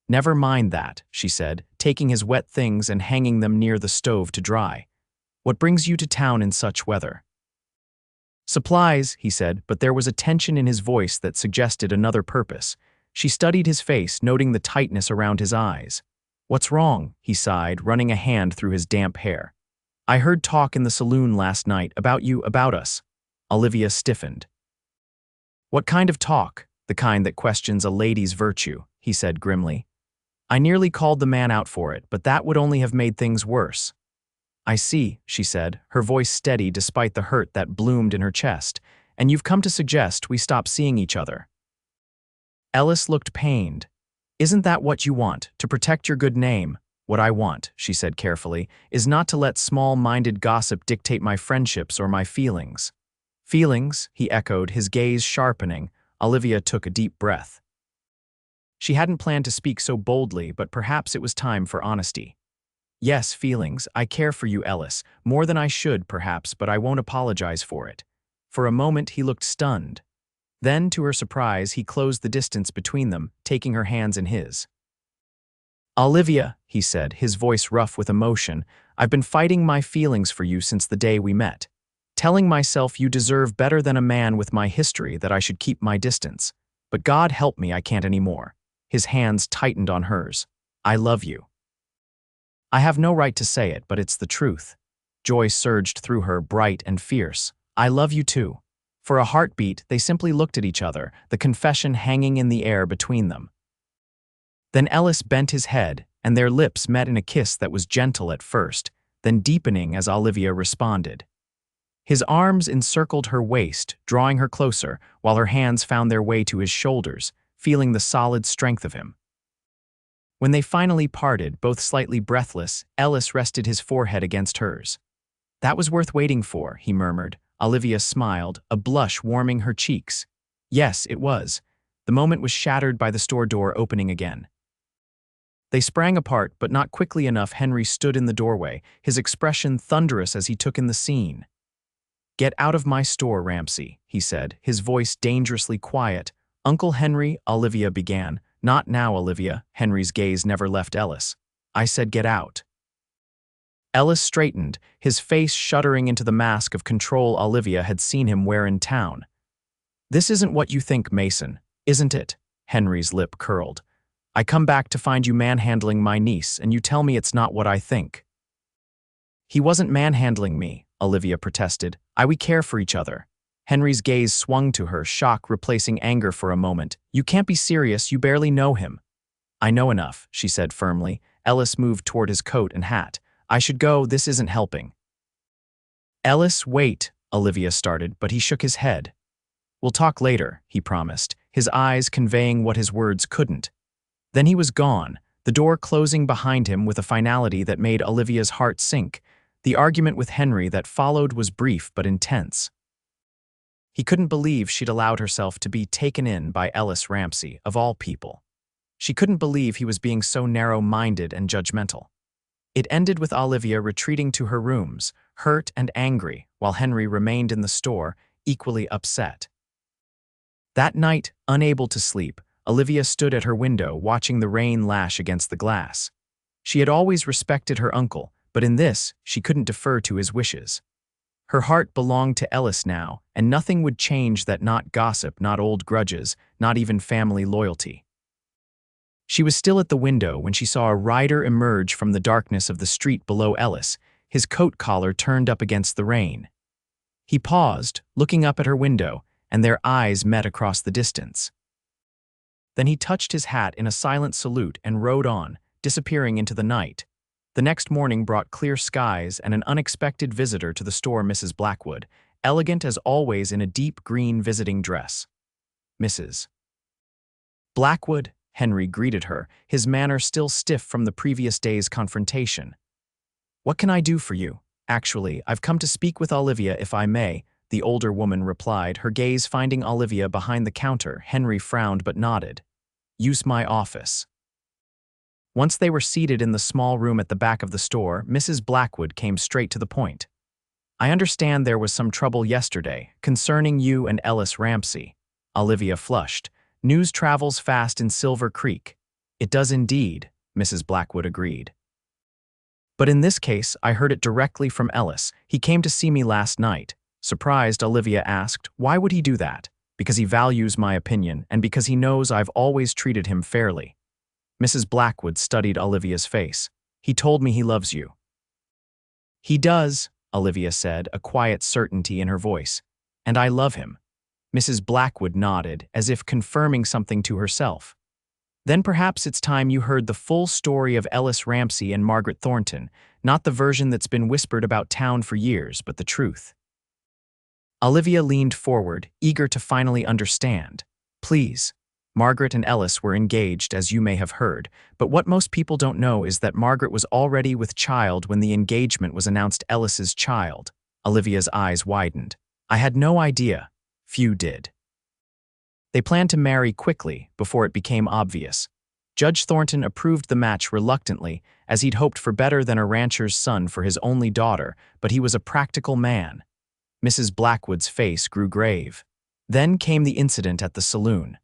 Never mind that, she said, taking his wet things and hanging them near the stove to dry. What brings you to town in such weather? Supplies, he said, but there was a tension in his voice that suggested another purpose. She studied his face, noting the tightness around his eyes. What's wrong? He sighed, running a hand through his damp hair. I heard talk in the saloon last night about you, about us. Olivia stiffened. What kind of talk? The kind that questions a lady's virtue, he said grimly. I nearly called the man out for it, but that would only have made things worse. I see, she said, her voice steady despite the hurt that bloomed in her chest, and you've come to suggest we stop seeing each other. Ellis looked pained. Isn't that what you want, to protect your good name? What I want, she said carefully, is not to let small-minded gossip dictate my friendships or my feelings. Feelings, he echoed, his gaze sharpening. Olivia took a deep breath. She hadn't planned to speak so boldly, but perhaps it was time for honesty. Yes, feelings. I care for you, Ellis. More than I should, perhaps, but I won't apologize for it. For a moment, he looked stunned. Then, to her surprise, he closed the distance between them, taking her hands in his. Olivia, he said, his voice rough with emotion, I've been fighting my feelings for you since the day we met. Telling myself you deserve better than a man with my history, that I should keep my distance. But God help me, I can't anymore. His hands tightened on hers. I love you. I have no right to say it, but it's the truth. Joy surged through her, bright and fierce. I love you too. For a heartbeat, they simply looked at each other, the confession hanging in the air between them. Then Ellis bent his head, and their lips met in a kiss that was gentle at first, then deepening as Olivia responded. His arms encircled her waist, drawing her closer, while her hands found their way to his shoulders, feeling the solid strength of him. When they finally parted, both slightly breathless, Ellis rested his forehead against hers. That was worth waiting for, he murmured. Olivia smiled, a blush warming her cheeks. Yes, it was. The moment was shattered by the store door opening again. They sprang apart, but not quickly enough. Henry stood in the doorway, his expression thunderous as he took in the scene. Get out of my store, Ramsey, he said, his voice dangerously quiet. Uncle Henry, Olivia began. Not now, Olivia. Henry's gaze never left Ellis. I said get out. Ellis straightened, his face shuddering into the mask of control Olivia had seen him wear in town. This isn't what you think, Mason, isn't it? Henry's lip curled. I come back to find you manhandling my niece, and you tell me it's not what I think. He wasn't manhandling me, Olivia protested. We care for each other. Henry's gaze swung to her, shock replacing anger for a moment. You can't be serious, you barely know him. I know enough, she said firmly. Ellis moved toward his coat and hat. I should go, this isn't helping. Ellis, wait, Olivia started, but he shook his head. We'll talk later, he promised, his eyes conveying what his words couldn't. Then he was gone, the door closing behind him with a finality that made Olivia's heart sink. The argument with Henry that followed was brief but intense. He couldn't believe she'd allowed herself to be taken in by Ellis Ramsey, of all people. She couldn't believe he was being so narrow-minded and judgmental. It ended with Olivia retreating to her rooms, hurt and angry, while Henry remained in the store, equally upset. That night, unable to sleep, Olivia stood at her window watching the rain lash against the glass. She had always respected her uncle, but in this, she couldn't defer to his wishes. Her heart belonged to Ellis now, and nothing would change that, not gossip, not old grudges, not even family loyalty. She was still at the window when she saw a rider emerge from the darkness of the street below Ellis, his coat collar turned up against the rain. He paused, looking up at her window, and their eyes met across the distance. Then he touched his hat in a silent salute and rode on, disappearing into the night. The next morning brought clear skies and an unexpected visitor to the store, Mrs. Blackwood, elegant as always in a deep green visiting dress. Mrs. Blackwood, Henry greeted her, his manner still stiff from the previous day's confrontation. What can I do for you? Actually, I've come to speak with Olivia, if I may, the older woman replied, her gaze finding Olivia behind the counter. Henry frowned but nodded. Use my office. Once they were seated in the small room at the back of the store, Mrs. Blackwood came straight to the point. I understand there was some trouble yesterday concerning you and Ellis Ramsey. Olivia flushed. News travels fast in Silver Creek. It does indeed, Mrs. Blackwood agreed. But in this case, I heard it directly from Ellis. He came to see me last night. Surprised, Olivia asked, why would he do that? Because he values my opinion, and because he knows I've always treated him fairly. Mrs. Blackwood studied Olivia's face. He told me he loves you. He does, Olivia said, a quiet certainty in her voice. And I love him. Mrs. Blackwood nodded, as if confirming something to herself. Then perhaps it's time you heard the full story of Ellis Ramsey and Margaret Thornton, not the version that's been whispered about town for years, but the truth. Olivia leaned forward, eager to finally understand. Please. Margaret and Ellis were engaged, as you may have heard, but what most people don't know is that Margaret was already with child when the engagement was announced. Ellis's child. Olivia's eyes widened. I had no idea. Few did. They planned to marry quickly, before it became obvious. Judge Thornton approved the match reluctantly, as he'd hoped for better than a rancher's son for his only daughter, but he was a practical man. Mrs. Blackwood's face grew grave. Then came the incident at the saloon.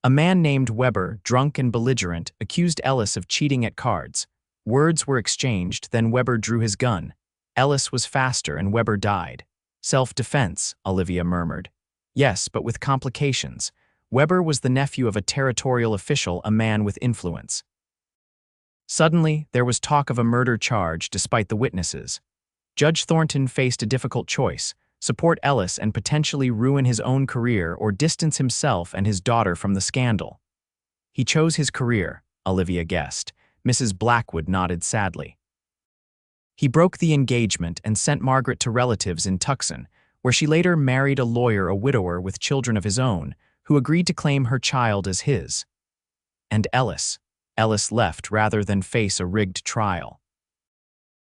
A man named Weber, drunk and belligerent, accused Ellis of cheating at cards. Words were exchanged, then Weber drew his gun. Ellis was faster and Weber died. Self-defense, Olivia murmured. Yes, but with complications. Weber was the nephew of a territorial official, a man with influence. Suddenly, there was talk of a murder charge despite the witnesses. Judge Thornton faced a difficult choice: support Ellis and potentially ruin his own career, or distance himself and his daughter from the scandal. He chose his career, Olivia guessed. Mrs. Blackwood nodded sadly. He broke the engagement and sent Margaret to relatives in Tucson, where she later married a lawyer, a widower with children of his own, who agreed to claim her child as his. And Ellis. Ellis left rather than face a rigged trial.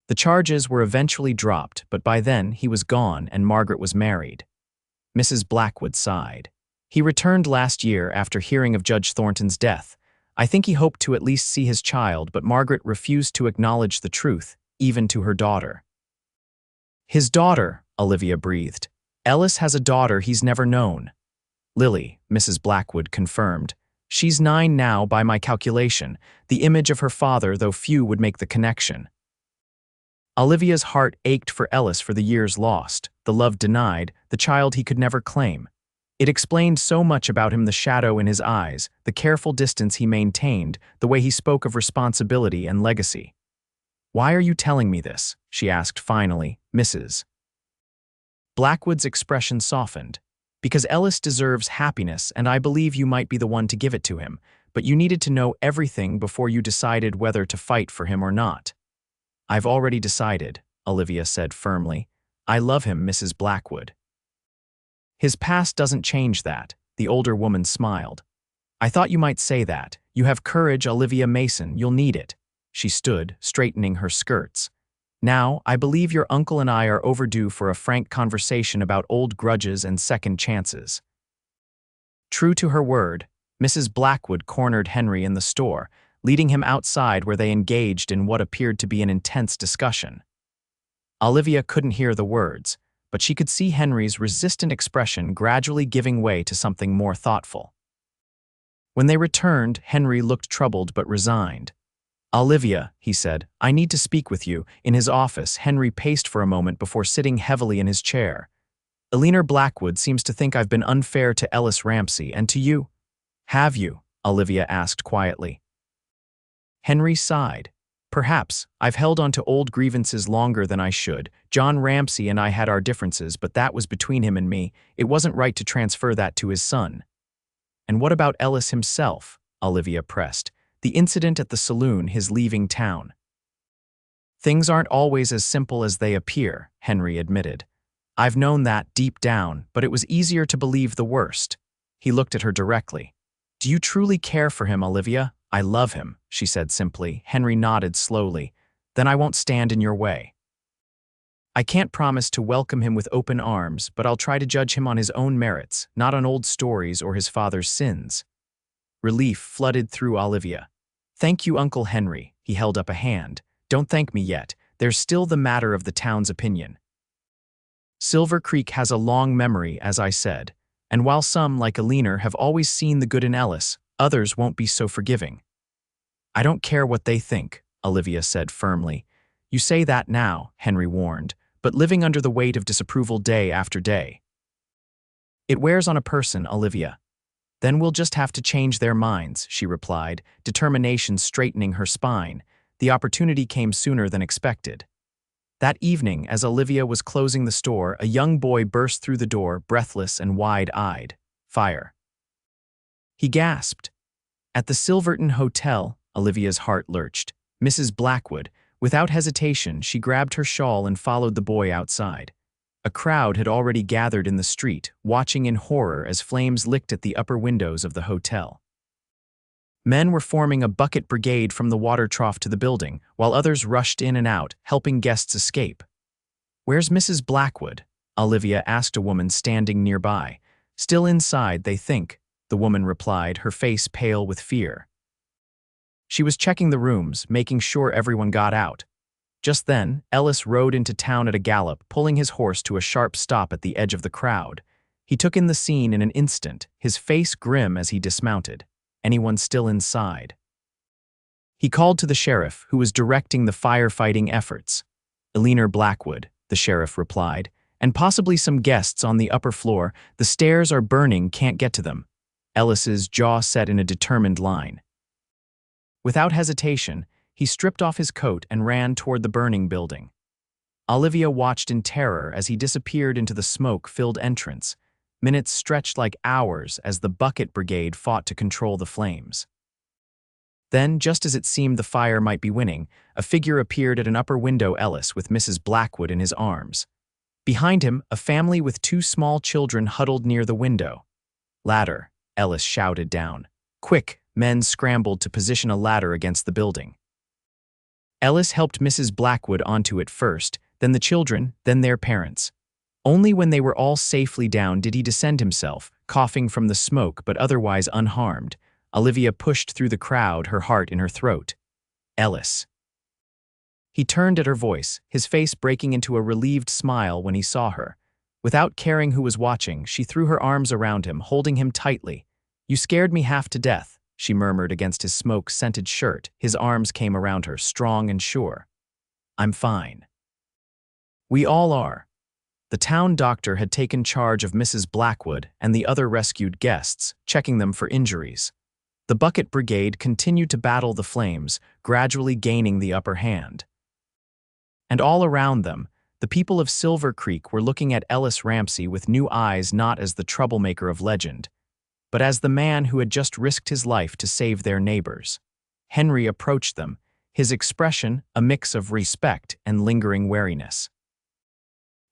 The charges were eventually dropped, but by then he was gone and Margaret was married. Mrs. Blackwood sighed. He returned last year after hearing of Judge Thornton's death. I think he hoped to at least see his child, but Margaret refused to acknowledge the truth, even to her daughter. His daughter, Olivia breathed. Ellis has a daughter he's never known. Lily, Mrs. Blackwood confirmed. She's 9 now by my calculation, the image of her father, though few would make the connection. Olivia's heart ached for Ellis, for the years lost, the love denied, the child he could never claim. It explained so much about him: the shadow in his eyes, the careful distance he maintained, the way he spoke of responsibility and legacy. Why are you telling me this? She asked finally. Mrs. Blackwood's expression softened. Because Ellis deserves happiness, and I believe you might be the one to give it to him, but you needed to know everything before you decided whether to fight for him or not. I've already decided, Olivia said firmly. I love him, Mrs. Blackwood. His past doesn't change that, the older woman smiled. I thought you might say that. You have courage, Olivia Mason, you'll need it. She stood, straightening her skirts. Now, I believe your uncle and I are overdue for a frank conversation about old grudges and second chances. True to her word, Mrs. Blackwood cornered Henry in the store, leading him outside where they engaged in what appeared to be an intense discussion. Olivia couldn't hear the words, but she could see Henry's resistant expression gradually giving way to something more thoughtful. When they returned, Henry looked troubled but resigned. Olivia, he said, I need to speak with you. In his office, Henry paced for a moment before sitting heavily in his chair. Eleanor Blackwood seems to think I've been unfair to Ellis Ramsey and to you. Have you? Olivia asked quietly. Henry sighed. Perhaps. I've held on to old grievances longer than I should. John Ramsey and I had our differences, but that was between him and me. It wasn't right to transfer that to his son. And what about Ellis himself? Olivia pressed. The incident at the saloon, his leaving town. Things aren't always as simple as they appear, Henry admitted. I've known that deep down, but it was easier to believe the worst. He looked at her directly. Do you truly care for him, Olivia? I love him, she said simply. Henry nodded slowly. Then I won't stand in your way. I can't promise to welcome him with open arms, but I'll try to judge him on his own merits, not on old stories or his father's sins. Relief flooded through Olivia. Thank you, Uncle Henry. He held up a hand. Don't thank me yet. There's still the matter of the town's opinion. Silver Creek has a long memory, as I said, and while some, like Alina, have always seen the good in Ellis, others won't be so forgiving. I don't care what they think, Olivia said firmly. You say that now, Henry warned, but living under the weight of disapproval day after day. It wears on a person, Olivia. Then we'll just have to change their minds, she replied, determination straightening her spine. The opportunity came sooner than expected. That evening, as Olivia was closing the store, a young boy burst through the door, breathless and wide-eyed. Fire. He gasped. At the Silverton Hotel, Olivia's heart lurched. Mrs. Blackwood, without hesitation, she grabbed her shawl and followed the boy outside. A crowd had already gathered in the street, watching in horror as flames licked at the upper windows of the hotel. Men were forming a bucket brigade from the water trough to the building, while others rushed in and out, helping guests escape. "Where's Mrs. Blackwood?" Olivia asked a woman standing nearby. "Still inside, they think," the woman replied, her face pale with fear. She was checking the rooms, making sure everyone got out. Just then, Ellis rode into town at a gallop, pulling his horse to a sharp stop at the edge of the crowd. He took in the scene in an instant, his face grim as he dismounted. Anyone still inside? He called to the sheriff, who was directing the firefighting efforts. "Elina Blackwood," the sheriff replied, "and possibly some guests on the upper floor. The stairs are burning, can't get to them." Ellis's jaw set in a determined line. Without hesitation, he stripped off his coat and ran toward the burning building. Olivia watched in terror as he disappeared into the smoke-filled entrance. Minutes stretched like hours as the bucket brigade fought to control the flames. Then, just as it seemed the fire might be winning, a figure appeared at an upper window, Ellis, with Mrs. Blackwood in his arms. Behind him, a family with two small children huddled near the window. "Ladder," Ellis shouted down. "Quick!" Men scrambled to position a ladder against the building. Ellis helped Mrs. Blackwood onto it first, then the children, then their parents. Only when they were all safely down did he descend himself, coughing from the smoke but otherwise unharmed. Olivia pushed through the crowd, her heart in her throat. "Ellis." He turned at her voice, his face breaking into a relieved smile when he saw her. Without caring who was watching, she threw her arms around him, holding him tightly. "You scared me half to death," she murmured against his smoke-scented shirt. His arms came around her, strong and sure. "I'm fine." "We all are." The town doctor had taken charge of Mrs. Blackwood and the other rescued guests, checking them for injuries. The bucket brigade continued to battle the flames, gradually gaining the upper hand. And all around them, the people of Silver Creek were looking at Ellis Ramsey with new eyes, not as the troublemaker of legend, but as the man who had just risked his life to save their neighbors. Henry approached them, his expression a mix of respect and lingering wariness.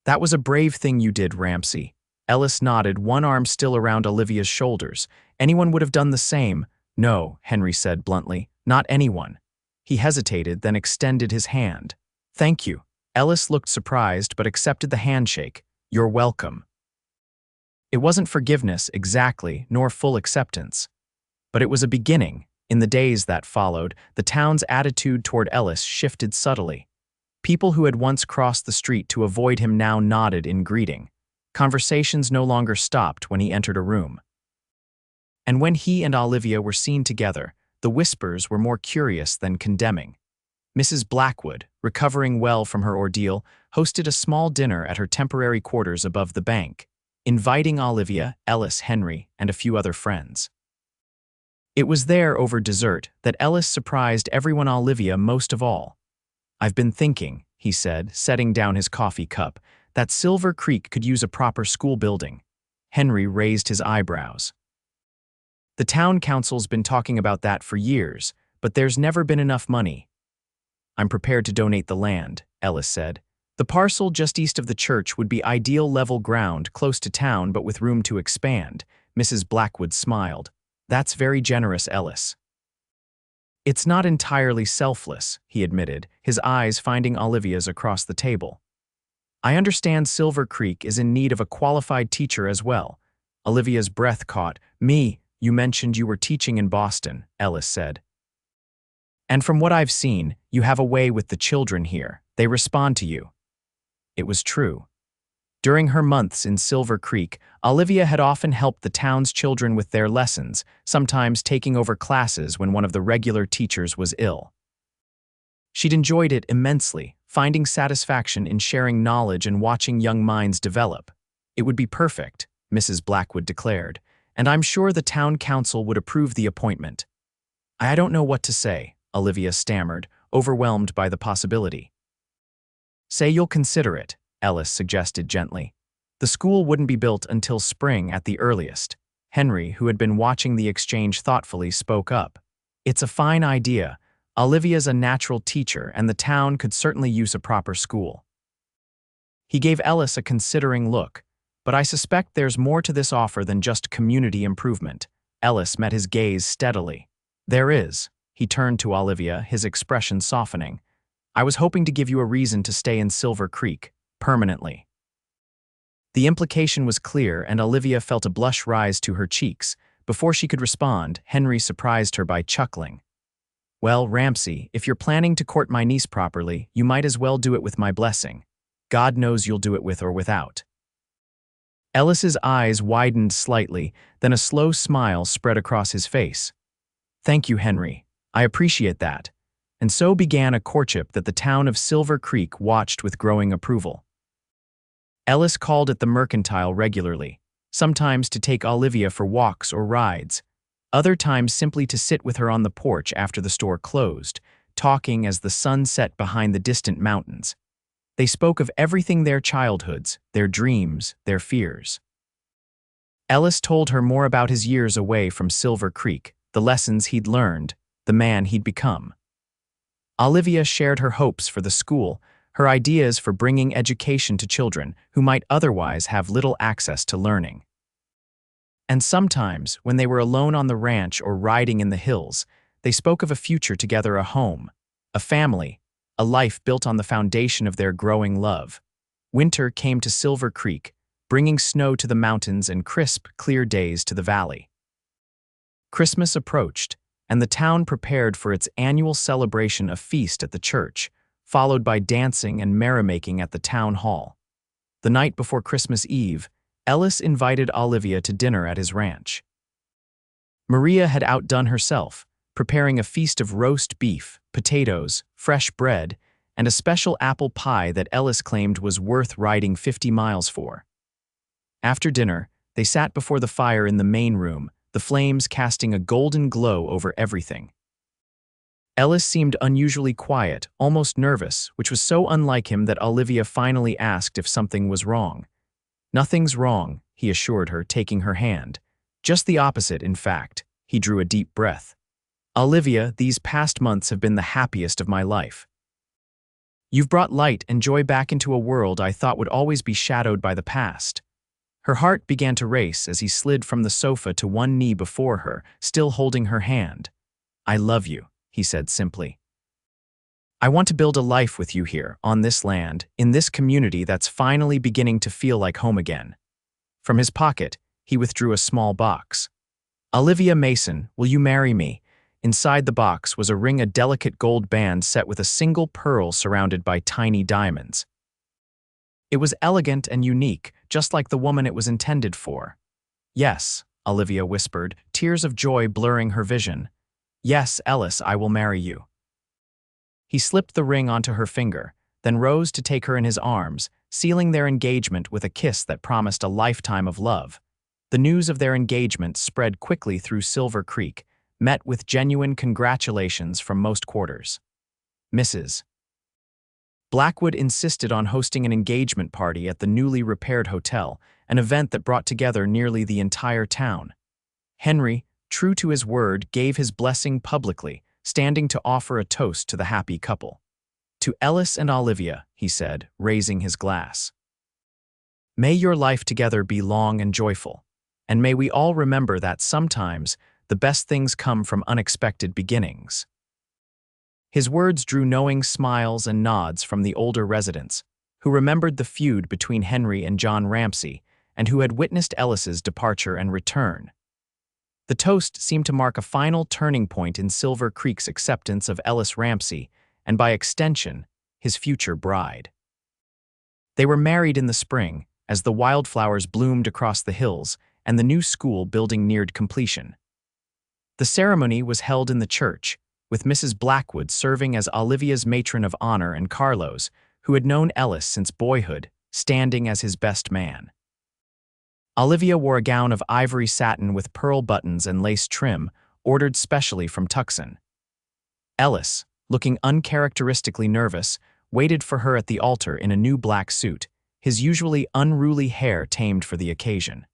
"That was a brave thing you did, Ramsey." Ellis nodded, one arm still around Olivia's shoulders. "Anyone would have done the same." "No," Henry said bluntly, "not anyone." He hesitated, then extended his hand. "Thank you." Ellis looked surprised but accepted the handshake. "You're welcome." It wasn't forgiveness exactly, nor full acceptance. But it was a beginning. In the days that followed, the town's attitude toward Ellis shifted subtly. People who had once crossed the street to avoid him now nodded in greeting. Conversations no longer stopped when he entered a room. And when he and Olivia were seen together, the whispers were more curious than condemning. Mrs. Blackwood, recovering well from her ordeal, hosted a small dinner at her temporary quarters above the bank, inviting Olivia, Ellis, Henry, and a few other friends. It was there, over dessert, that Ellis surprised everyone, Olivia most of all. "I've been thinking," he said, setting down his coffee cup, "that Silver Creek could use a proper school building." Henry raised his eyebrows. "The town council's been talking about that for years, but there's never been enough money." "I'm prepared to donate the land," Ellis said. "The parcel just east of the church would be ideal level ground, close to town but with room to expand." Mrs. Blackwood smiled. "That's very generous, Ellis." "It's not entirely selfless," he admitted, his eyes finding Olivia's across the table. "I understand Silver Creek is in need of a qualified teacher as well." Olivia's breath caught. "Me, you mentioned you were teaching in Boston," Ellis said. "And from what I've seen, you have a way with the children here. They respond to you." It was true. During her months in Silver Creek, Olivia had often helped the town's children with their lessons, sometimes taking over classes when one of the regular teachers was ill. She'd enjoyed it immensely, finding satisfaction in sharing knowledge and watching young minds develop. It would be perfect, Mrs. Blackwood declared, and I'm sure the town council would approve the appointment. I don't know what to say, Olivia stammered, overwhelmed by the possibility. Say you'll consider it, Ellis suggested gently. The school wouldn't be built until spring at the earliest. Henry, who had been watching the exchange thoughtfully, spoke up. It's a fine idea. Olivia's a natural teacher, and the town could certainly use a proper school. He gave Ellis a considering look, but I suspect there's more to this offer than just community improvement. Ellis met his gaze steadily. There is. He turned to Olivia, his expression softening. I was hoping to give you a reason to stay in Silver Creek, permanently. The implication was clear, and Olivia felt a blush rise to her cheeks. Before she could respond, Henry surprised her by chuckling. Well, Ramsey, if you're planning to court my niece properly, you might as well do it with my blessing. God knows you'll do it with or without. Ellis's eyes widened slightly, then a slow smile spread across his face. Thank you, Henry. I appreciate that. And so began a courtship that the town of Silver Creek watched with growing approval. Ellis called at the Mercantile regularly, sometimes to take Olivia for walks or rides, other times simply to sit with her on the porch after the store closed, talking as the sun set behind the distant mountains. They spoke of everything: their childhoods, their dreams, their fears. Ellis told her more about his years away from Silver Creek, the lessons he'd learned, the man he'd become. Olivia shared her hopes for the school, her ideas for bringing education to children who might otherwise have little access to learning. And sometimes, when they were alone on the ranch or riding in the hills, they spoke of a future together, a home, a family, a life built on the foundation of their growing love. Winter came to Silver Creek, bringing snow to the mountains and crisp, clear days to the valley. Christmas approached, and the town prepared for its annual celebration, a feast at the church, followed by dancing and merrymaking at the town hall. The night before Christmas Eve, Ellis invited Olivia to dinner at his ranch. Maria had outdone herself, preparing a feast of roast beef, potatoes, fresh bread, and a special apple pie that Ellis claimed was worth riding 50 miles for. After dinner, they sat before the fire in the main room, the flames casting a golden glow over everything. Ellis seemed unusually quiet, almost nervous, which was so unlike him that Olivia finally asked if something was wrong. Nothing's wrong, he assured her, taking her hand. Just the opposite, in fact. He drew a deep breath. Olivia, these past months have been the happiest of my life. You've brought light and joy back into a world I thought would always be shadowed by the past. Her heart began to race as he slid from the sofa to one knee before her, still holding her hand. I love you, he said simply. I want to build a life with you here, on this land, in this community that's finally beginning to feel like home again. From his pocket, he withdrew a small box. Olivia Mason, will you marry me? Inside the box was a ring, a delicate gold band set with a single pearl surrounded by tiny diamonds. It was elegant and unique, just like the woman it was intended for. Yes, Olivia whispered, tears of joy blurring her vision. Yes, Ellis, I will marry you. He slipped the ring onto her finger, then rose to take her in his arms, sealing their engagement with a kiss that promised a lifetime of love. The news of their engagement spread quickly through Silver Creek, met with genuine congratulations from most quarters. Mrs. Blackwood insisted on hosting an engagement party at the newly repaired hotel, an event that brought together nearly the entire town. Henry, true to his word, gave his blessing publicly, standing to offer a toast to the happy couple. To Ellis and Olivia, he said, raising his glass. May your life together be long and joyful, and may we all remember that sometimes the best things come from unexpected beginnings. His words drew knowing smiles and nods from the older residents, who remembered the feud between Henry and John Ramsey, and who had witnessed Ellis's departure and return. The toast seemed to mark a final turning point in Silver Creek's acceptance of Ellis Ramsey, and by extension, his future bride. They were married in the spring, as the wildflowers bloomed across the hills and the new school building neared completion. The ceremony was held in the church, with Mrs. Blackwood serving as Olivia's matron of honor and Carlos, who had known Ellis since boyhood, standing as his best man. Olivia wore a gown of ivory satin with pearl buttons and lace trim, ordered specially from Tucson. Ellis, looking uncharacteristically nervous, waited for her at the altar in a new black suit, his usually unruly hair tamed for the occasion.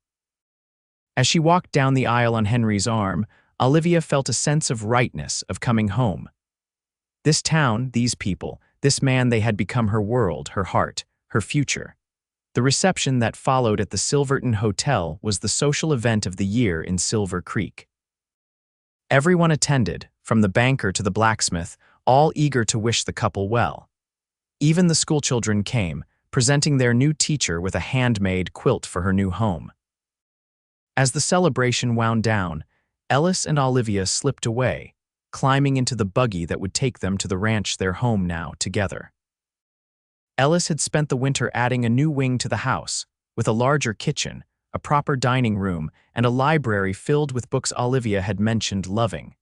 As she walked down the aisle on Henry's arm, Olivia felt a sense of rightness of coming home. This town, these people, this man, they had become her world, her heart, her future. The reception that followed at the Silverton Hotel was the social event of the year in Silver Creek. Everyone attended, from the banker to the blacksmith, all eager to wish the couple well. Even the schoolchildren came, presenting their new teacher with a handmade quilt for her new home. As the celebration wound down, Ellis and Olivia slipped away, climbing into the buggy that would take them to the ranch, their home now, together. Ellis had spent the winter adding a new wing to the house, with a larger kitchen, a proper dining room, and a library filled with books Olivia had mentioned loving.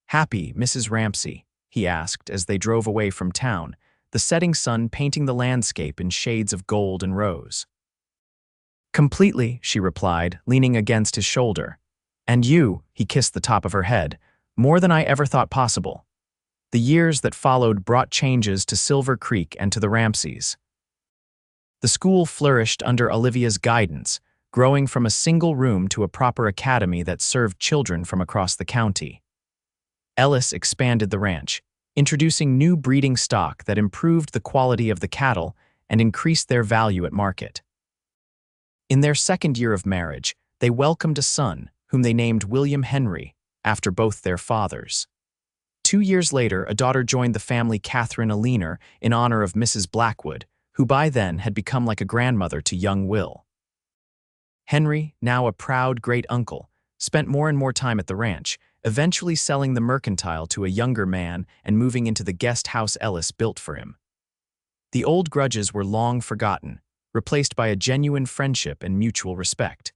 "Happy, Mrs. Ramsey?" he asked as they drove away from town, the setting sun painting the landscape in shades of gold and rose. "Completely," she replied, leaning against his shoulder. "And you," he kissed the top of her head, "more than I ever thought possible." The years that followed brought changes to Silver Creek and to the Ramseys. The school flourished under Olivia's guidance, growing from a single room to a proper academy that served children from across the county. Ellis expanded the ranch, introducing new breeding stock that improved the quality of the cattle and increased their value at market. In their second year of marriage, they welcomed a son, whom they named William Henry, after both their fathers. 2 years later, a daughter joined the family, Catherine Aliner, in honor of Mrs. Blackwood, who by then had become like a grandmother to young Will. Henry, now a proud great-uncle, spent more and more time at the ranch, eventually selling the mercantile to a younger man and moving into the guest house Ellis built for him. The old grudges were long forgotten, replaced by a genuine friendship and mutual respect.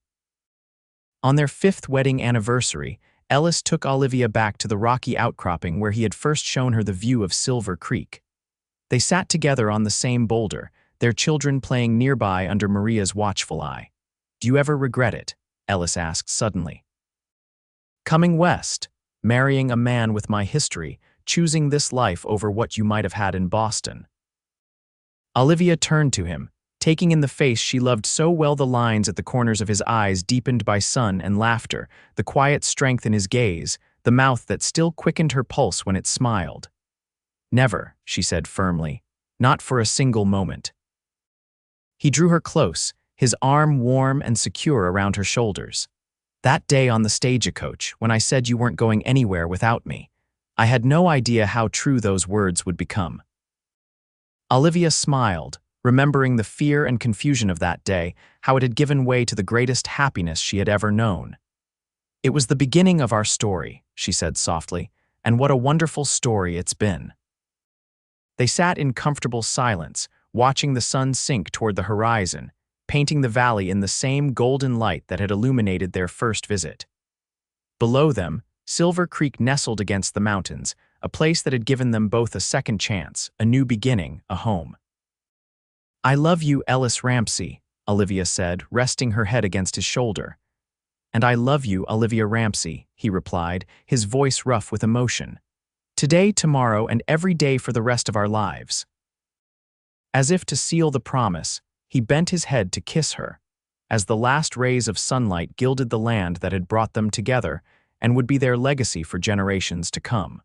On their 5th wedding anniversary, Ellis took Olivia back to the rocky outcropping where he had first shown her the view of Silver Creek. They sat together on the same boulder, their children playing nearby under Maria's watchful eye. "Do you ever regret it?" Ellis asked suddenly. "Coming west, marrying a man with my history, choosing this life over what you might have had in Boston." Olivia turned to him, taking in the face she loved so well, the lines at the corners of his eyes deepened by sun and laughter, the quiet strength in his gaze, the mouth that still quickened her pulse when it smiled. "Never," she said firmly, "not for a single moment." He drew her close, his arm warm and secure around her shoulders. "That day on the Stagecoach, when I said you weren't going anywhere without me, I had no idea how true those words would become." Olivia smiled, remembering the fear and confusion of that day, how it had given way to the greatest happiness she had ever known. "It was the beginning of our story," she said softly, "and what a wonderful story it's been." They sat in comfortable silence, watching the sun sink toward the horizon, painting the valley in the same golden light that had illuminated their first visit. Below them, Silver Creek nestled against the mountains, a place that had given them both a second chance, a new beginning, a home. "I love you, Ellis Ramsey," Olivia said, resting her head against his shoulder. "And I love you, Olivia Ramsey," he replied, his voice rough with emotion. "Today, tomorrow, and every day for the rest of our lives." As if to seal the promise, he bent his head to kiss her, as the last rays of sunlight gilded the land that had brought them together and would be their legacy for generations to come.